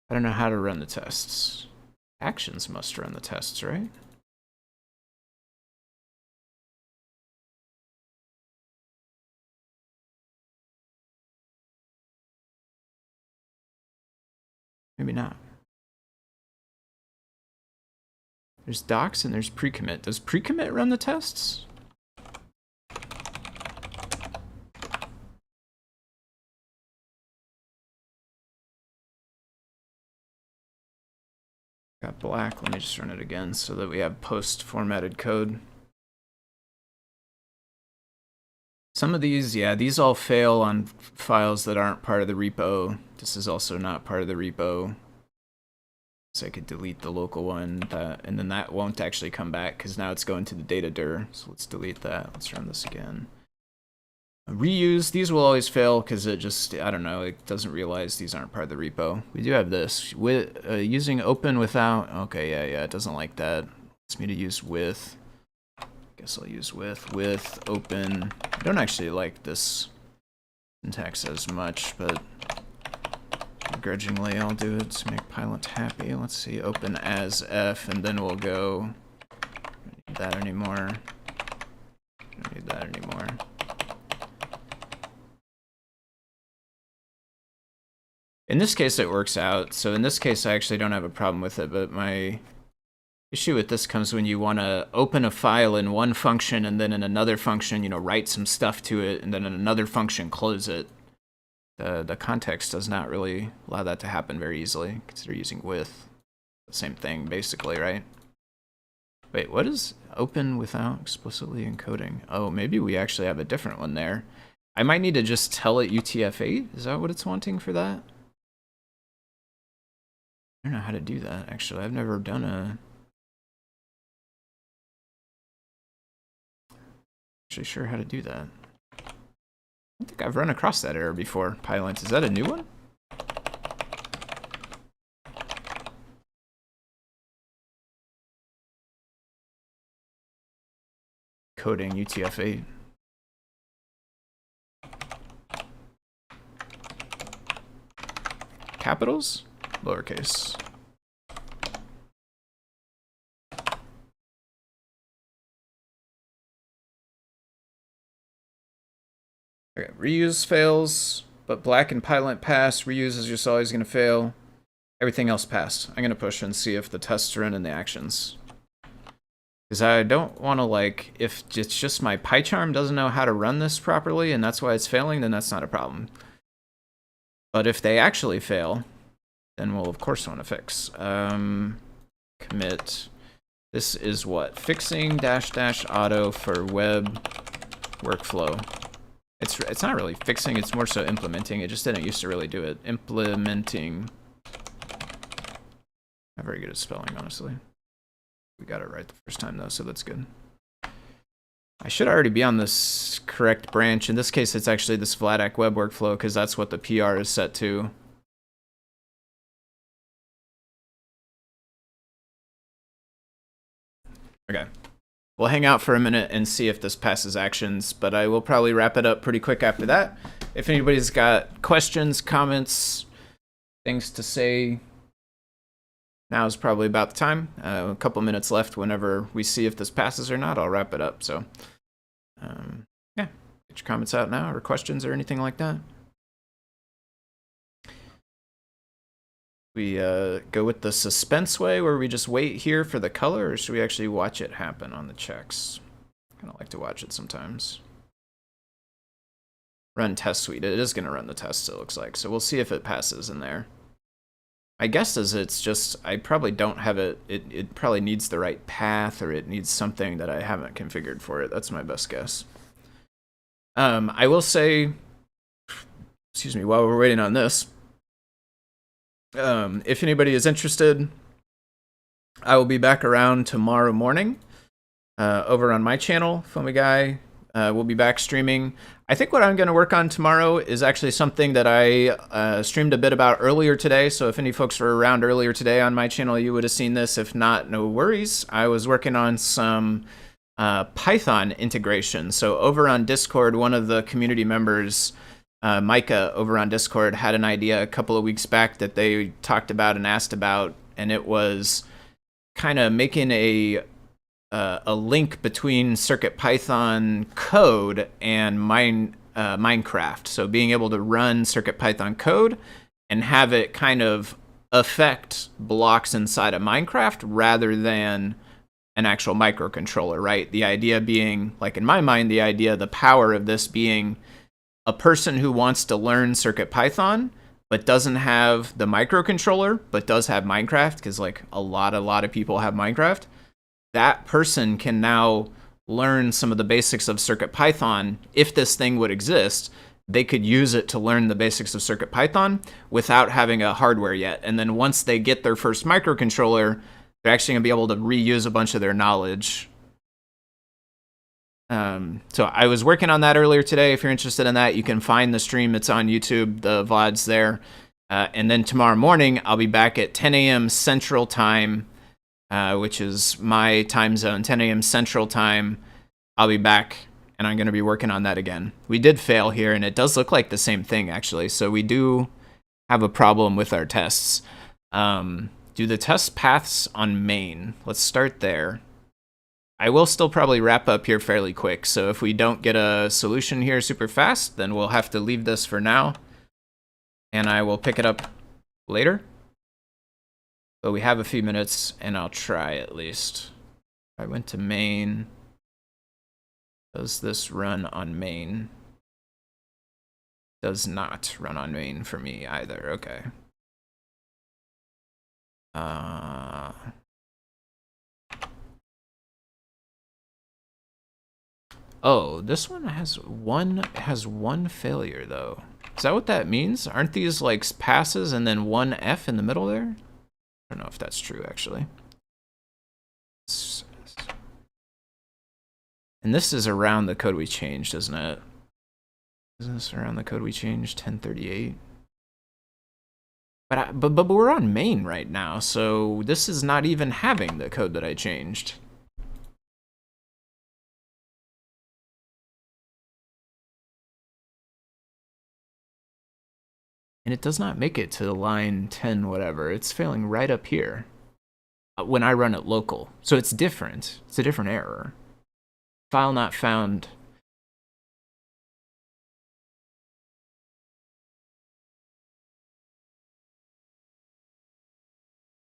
I don't know how to run the tests. Actions must run the tests, right? Maybe not. There's docs and there's pre-commit. Does pre-commit run the tests? Got black. Let me just run it again so that we have post-formatted code. Some of these, yeah, these all fail on files that aren't part of the repo. This is also not part of the repo. So I could delete the local one, and then that won't actually come back because now it's going to the data dir. So let's delete that. Let's run this again. Reuse, these will always fail because it just, I don't know, it doesn't realize these aren't part of the repo. We do have this. With using open without, okay, yeah, it doesn't like that. It's me to use with. Guess I'll use with open. I don't actually like this syntax as much, but begrudgingly I'll do it to make Pilot happy. Let's see, open as F, and then we'll go, don't need that anymore. Don't need that anymore. In this case, it works out. So in this case, I actually don't have a problem with it, but my issue with this comes when you want to open a file in one function and then in another function, you know, write some stuff to it, and then in another function, close it. The context does not really allow that to happen very easily. Consider using with. The same thing, basically, right? Wait, what is open without explicitly encoding? Oh, maybe we actually have a different one there. I might need to just tell it UTF-8. Is that what it's wanting for that? I don't know how to do that, actually. I've never done a... Actually sure how to do that. I don't think I've run across that error before. Pylint, is that a new one? Coding UTF-8. Capitals? Lowercase. Okay, reuse fails, but black and Pylint pass. Reuse is just always going to fail. Everything else passed. I'm going to push and see if the tests run in the actions. Because I don't want to, like, if it's just my PyCharm doesn't know how to run this properly and that's why it's failing, then that's not a problem. But if they actually fail, then we'll of course want to fix. Commit. This is what? Fixing -- auto for web workflow. It's not really fixing, it's more so implementing. It just didn't used to really do it. Implementing. Not very good at spelling, honestly. We got it right the first time though, so that's good. I should already be on this correct branch. In this case, it's actually this Vladak web workflow because that's what the PR is set to. Okay. We'll hang out for a minute and see if this passes actions, but I will probably wrap it up pretty quick after that. If anybody's got questions, comments, things to say, now is probably about the time. A couple minutes left. Whenever we see if this passes or not, I'll wrap it up. So, yeah. Get your comments out now, or questions or anything like that. We go with the suspense way, where we just wait here for the color, or should we actually watch it happen on the checks? I kind of like to watch it sometimes. Run test suite. It is going to run the test, it looks like. So we'll see if it passes in there. My guess is it's just, I probably don't have it. It probably needs the right path, or it needs something that I haven't configured for it. That's my best guess. I will say, excuse me, while we're waiting on this, if anybody is interested, I will be back around tomorrow morning over on my channel, Foamy Guy. We'll be back streaming. I think what I'm going to work on tomorrow is actually something that I streamed a bit about earlier today. So if any folks were around earlier today on my channel, you would have seen this. If not, no worries. I was working on some Python integration. So over on Discord, one of the community members, Micah over on Discord, had an idea a couple of weeks back that they talked about and asked about, and it was kind of making a link between CircuitPython code and Minecraft. So being able to run CircuitPython code and have it kind of affect blocks inside of Minecraft rather than an actual microcontroller, right? The idea being, like in my mind, the power of this being a person who wants to learn CircuitPython but doesn't have the microcontroller but does have Minecraft, because like a lot of people have Minecraft. That person can now learn some of the basics of CircuitPython. If this thing would exist, they could use it to learn the basics of CircuitPython without having a hardware yet. And then once they get their first microcontroller, they're actually going to be able to reuse a bunch of their knowledge. So I was working on that earlier today. If you're interested in that, you can find the stream. It's on YouTube. The VOD's there. And then tomorrow morning, I'll be back at 10 a.m. Central Time, which is my time zone, 10 a.m. Central Time. I'll be back, and I'm going to be working on that again. We did fail here, and it does look like the same thing, actually. So we do have a problem with our tests. Do the test paths on main? Let's start there. I will still probably wrap up here fairly quick, so if we don't get a solution here super fast, then we'll have to leave this for now, and I will pick it up later. But we have a few minutes, and I'll try at least. I went to main. Does this run on main? Does not run on main for me either. Okay. Oh, this one has one failure though. Is that what that means? Aren't these like passes and then one F in the middle there? I don't know if that's true actually. And this is around the code we changed, isn't it? Isn't this around the code we changed? 1038. But we're on main right now, so this is not even having the code that I changed. And it does not make it to line 10 whatever. It's failing right up here when I run it local. So it's different. It's a different error. File not found.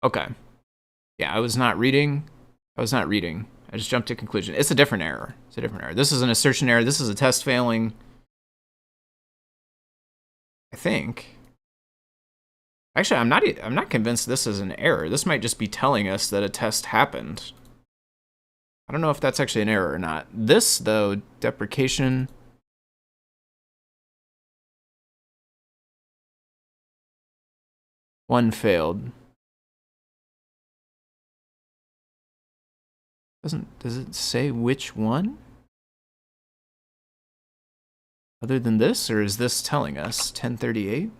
Okay. Yeah, I was not reading. I just jumped to conclusion. It's a different error. It's a different error. This is an assertion error. This is a test failing. I think. Actually, I'm not convinced this is an error. This might just be telling us that a test happened. I don't know if that's actually an error or not. This, though, deprecation. One failed. Does it say which one? Other than this, or is this telling us 1038?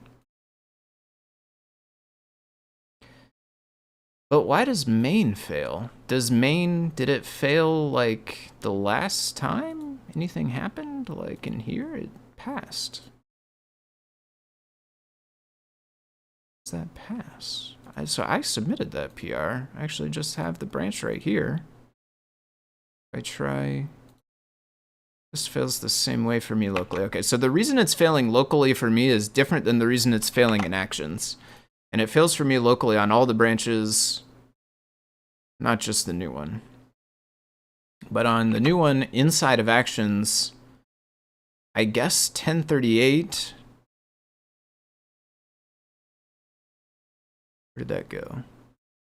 But why does main fail? Did it fail like the last time anything happened? Like in here, it passed. Does that pass? So I submitted that PR. I actually just have the branch right here. I try. This fails the same way for me locally. Okay, so the reason it's failing locally for me is different than the reason it's failing in actions. And it fails for me locally on all the branches, not just the new one. But on the new one, inside of actions, I guess 1038. Where did that go?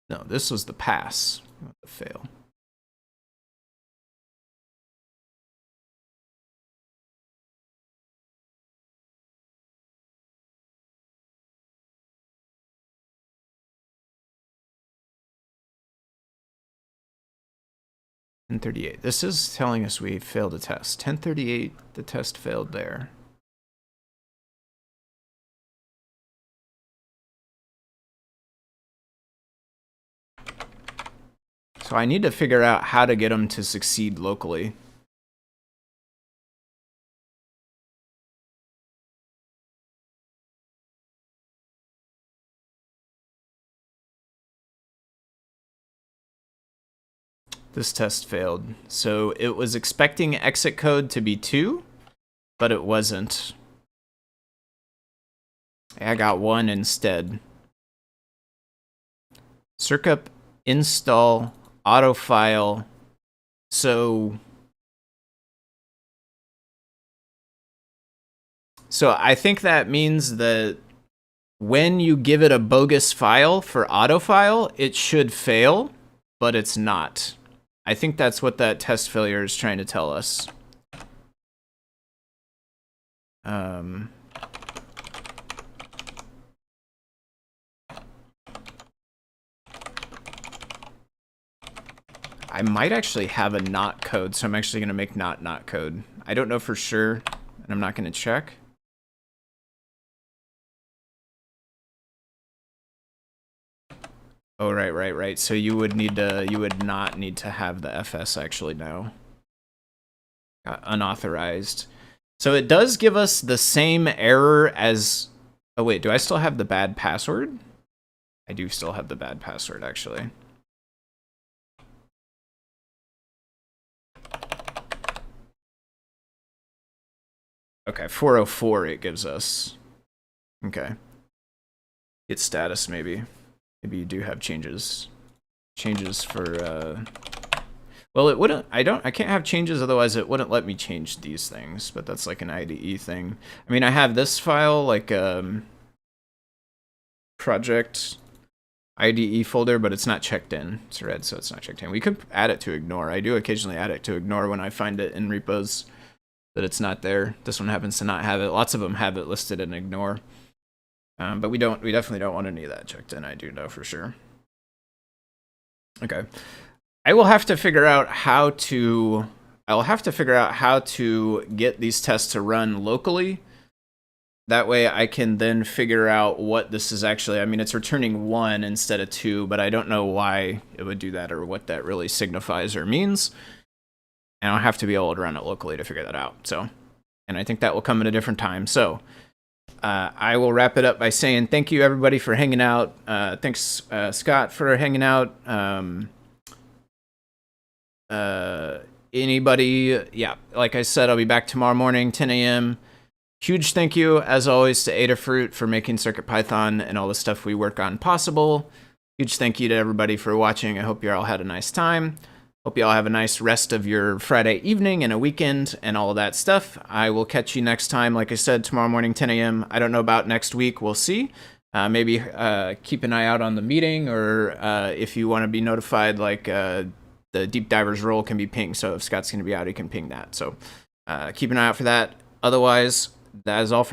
No, this was the pass, not the fail. And 38. This is telling us we failed a test. 1038, the test failed there. So I need to figure out how to get them to succeed locally. This test failed. So it was expecting exit code to be 2, but it wasn't. I got 1 instead. Circup install autofile. So I think that means that when you give it a bogus file for autofile, it should fail, but it's not. I think that's what that test failure is trying to tell us. I might actually have a not code, so I'm actually going to make not code. I don't know for sure, and I'm not going to check. Oh, right. So you would not need to have the FS actually now. Unauthorized. So it does give us the same error as, oh wait, do I still have the bad password? I do still have the bad password actually. Okay, 404 it gives us. Okay. Get status maybe. Maybe you do have changes. Changes for, well, it wouldn't, I can't have changes, otherwise it wouldn't let me change these things, but that's like an IDE thing. I mean, I have this file, like, project IDE folder, but it's not checked in. It's red, so it's not checked in. We could add it to ignore. I do occasionally add it to ignore when I find it in repos that it's not there. This one happens to not have it. Lots of them have it listed in ignore. But we definitely don't want any of that checked in. I do know for sure. Okay. I'll have to figure out how to get these tests to run locally. That way I can then figure out what this is actually. I mean, it's returning 1 instead of 2, but I don't know why it would do that or what that really signifies or means. And I'll have to be able to run it locally to figure that out. So, and I think that will come at a different time. So I will wrap it up by saying thank you everybody for hanging out. Thanks Scott for hanging out. Anybody, yeah, like I said, I'll be back tomorrow morning, 10 a.m. Huge thank you, as always, to Adafruit for making CircuitPython and all the stuff we work on possible. Huge thank you to everybody for watching. I hope you all had a nice time. Hope you all have a nice rest of your Friday evening and a weekend and all of that stuff. I will catch you next time, like I said, tomorrow morning, 10 a.m. I don't know about next week. We'll see. Maybe keep an eye out on the meeting, or if you want to be notified, like the deep diver's role can be pinged. So if Scott's going to be out, he can ping that. So keep an eye out for that. Otherwise, that is all for now.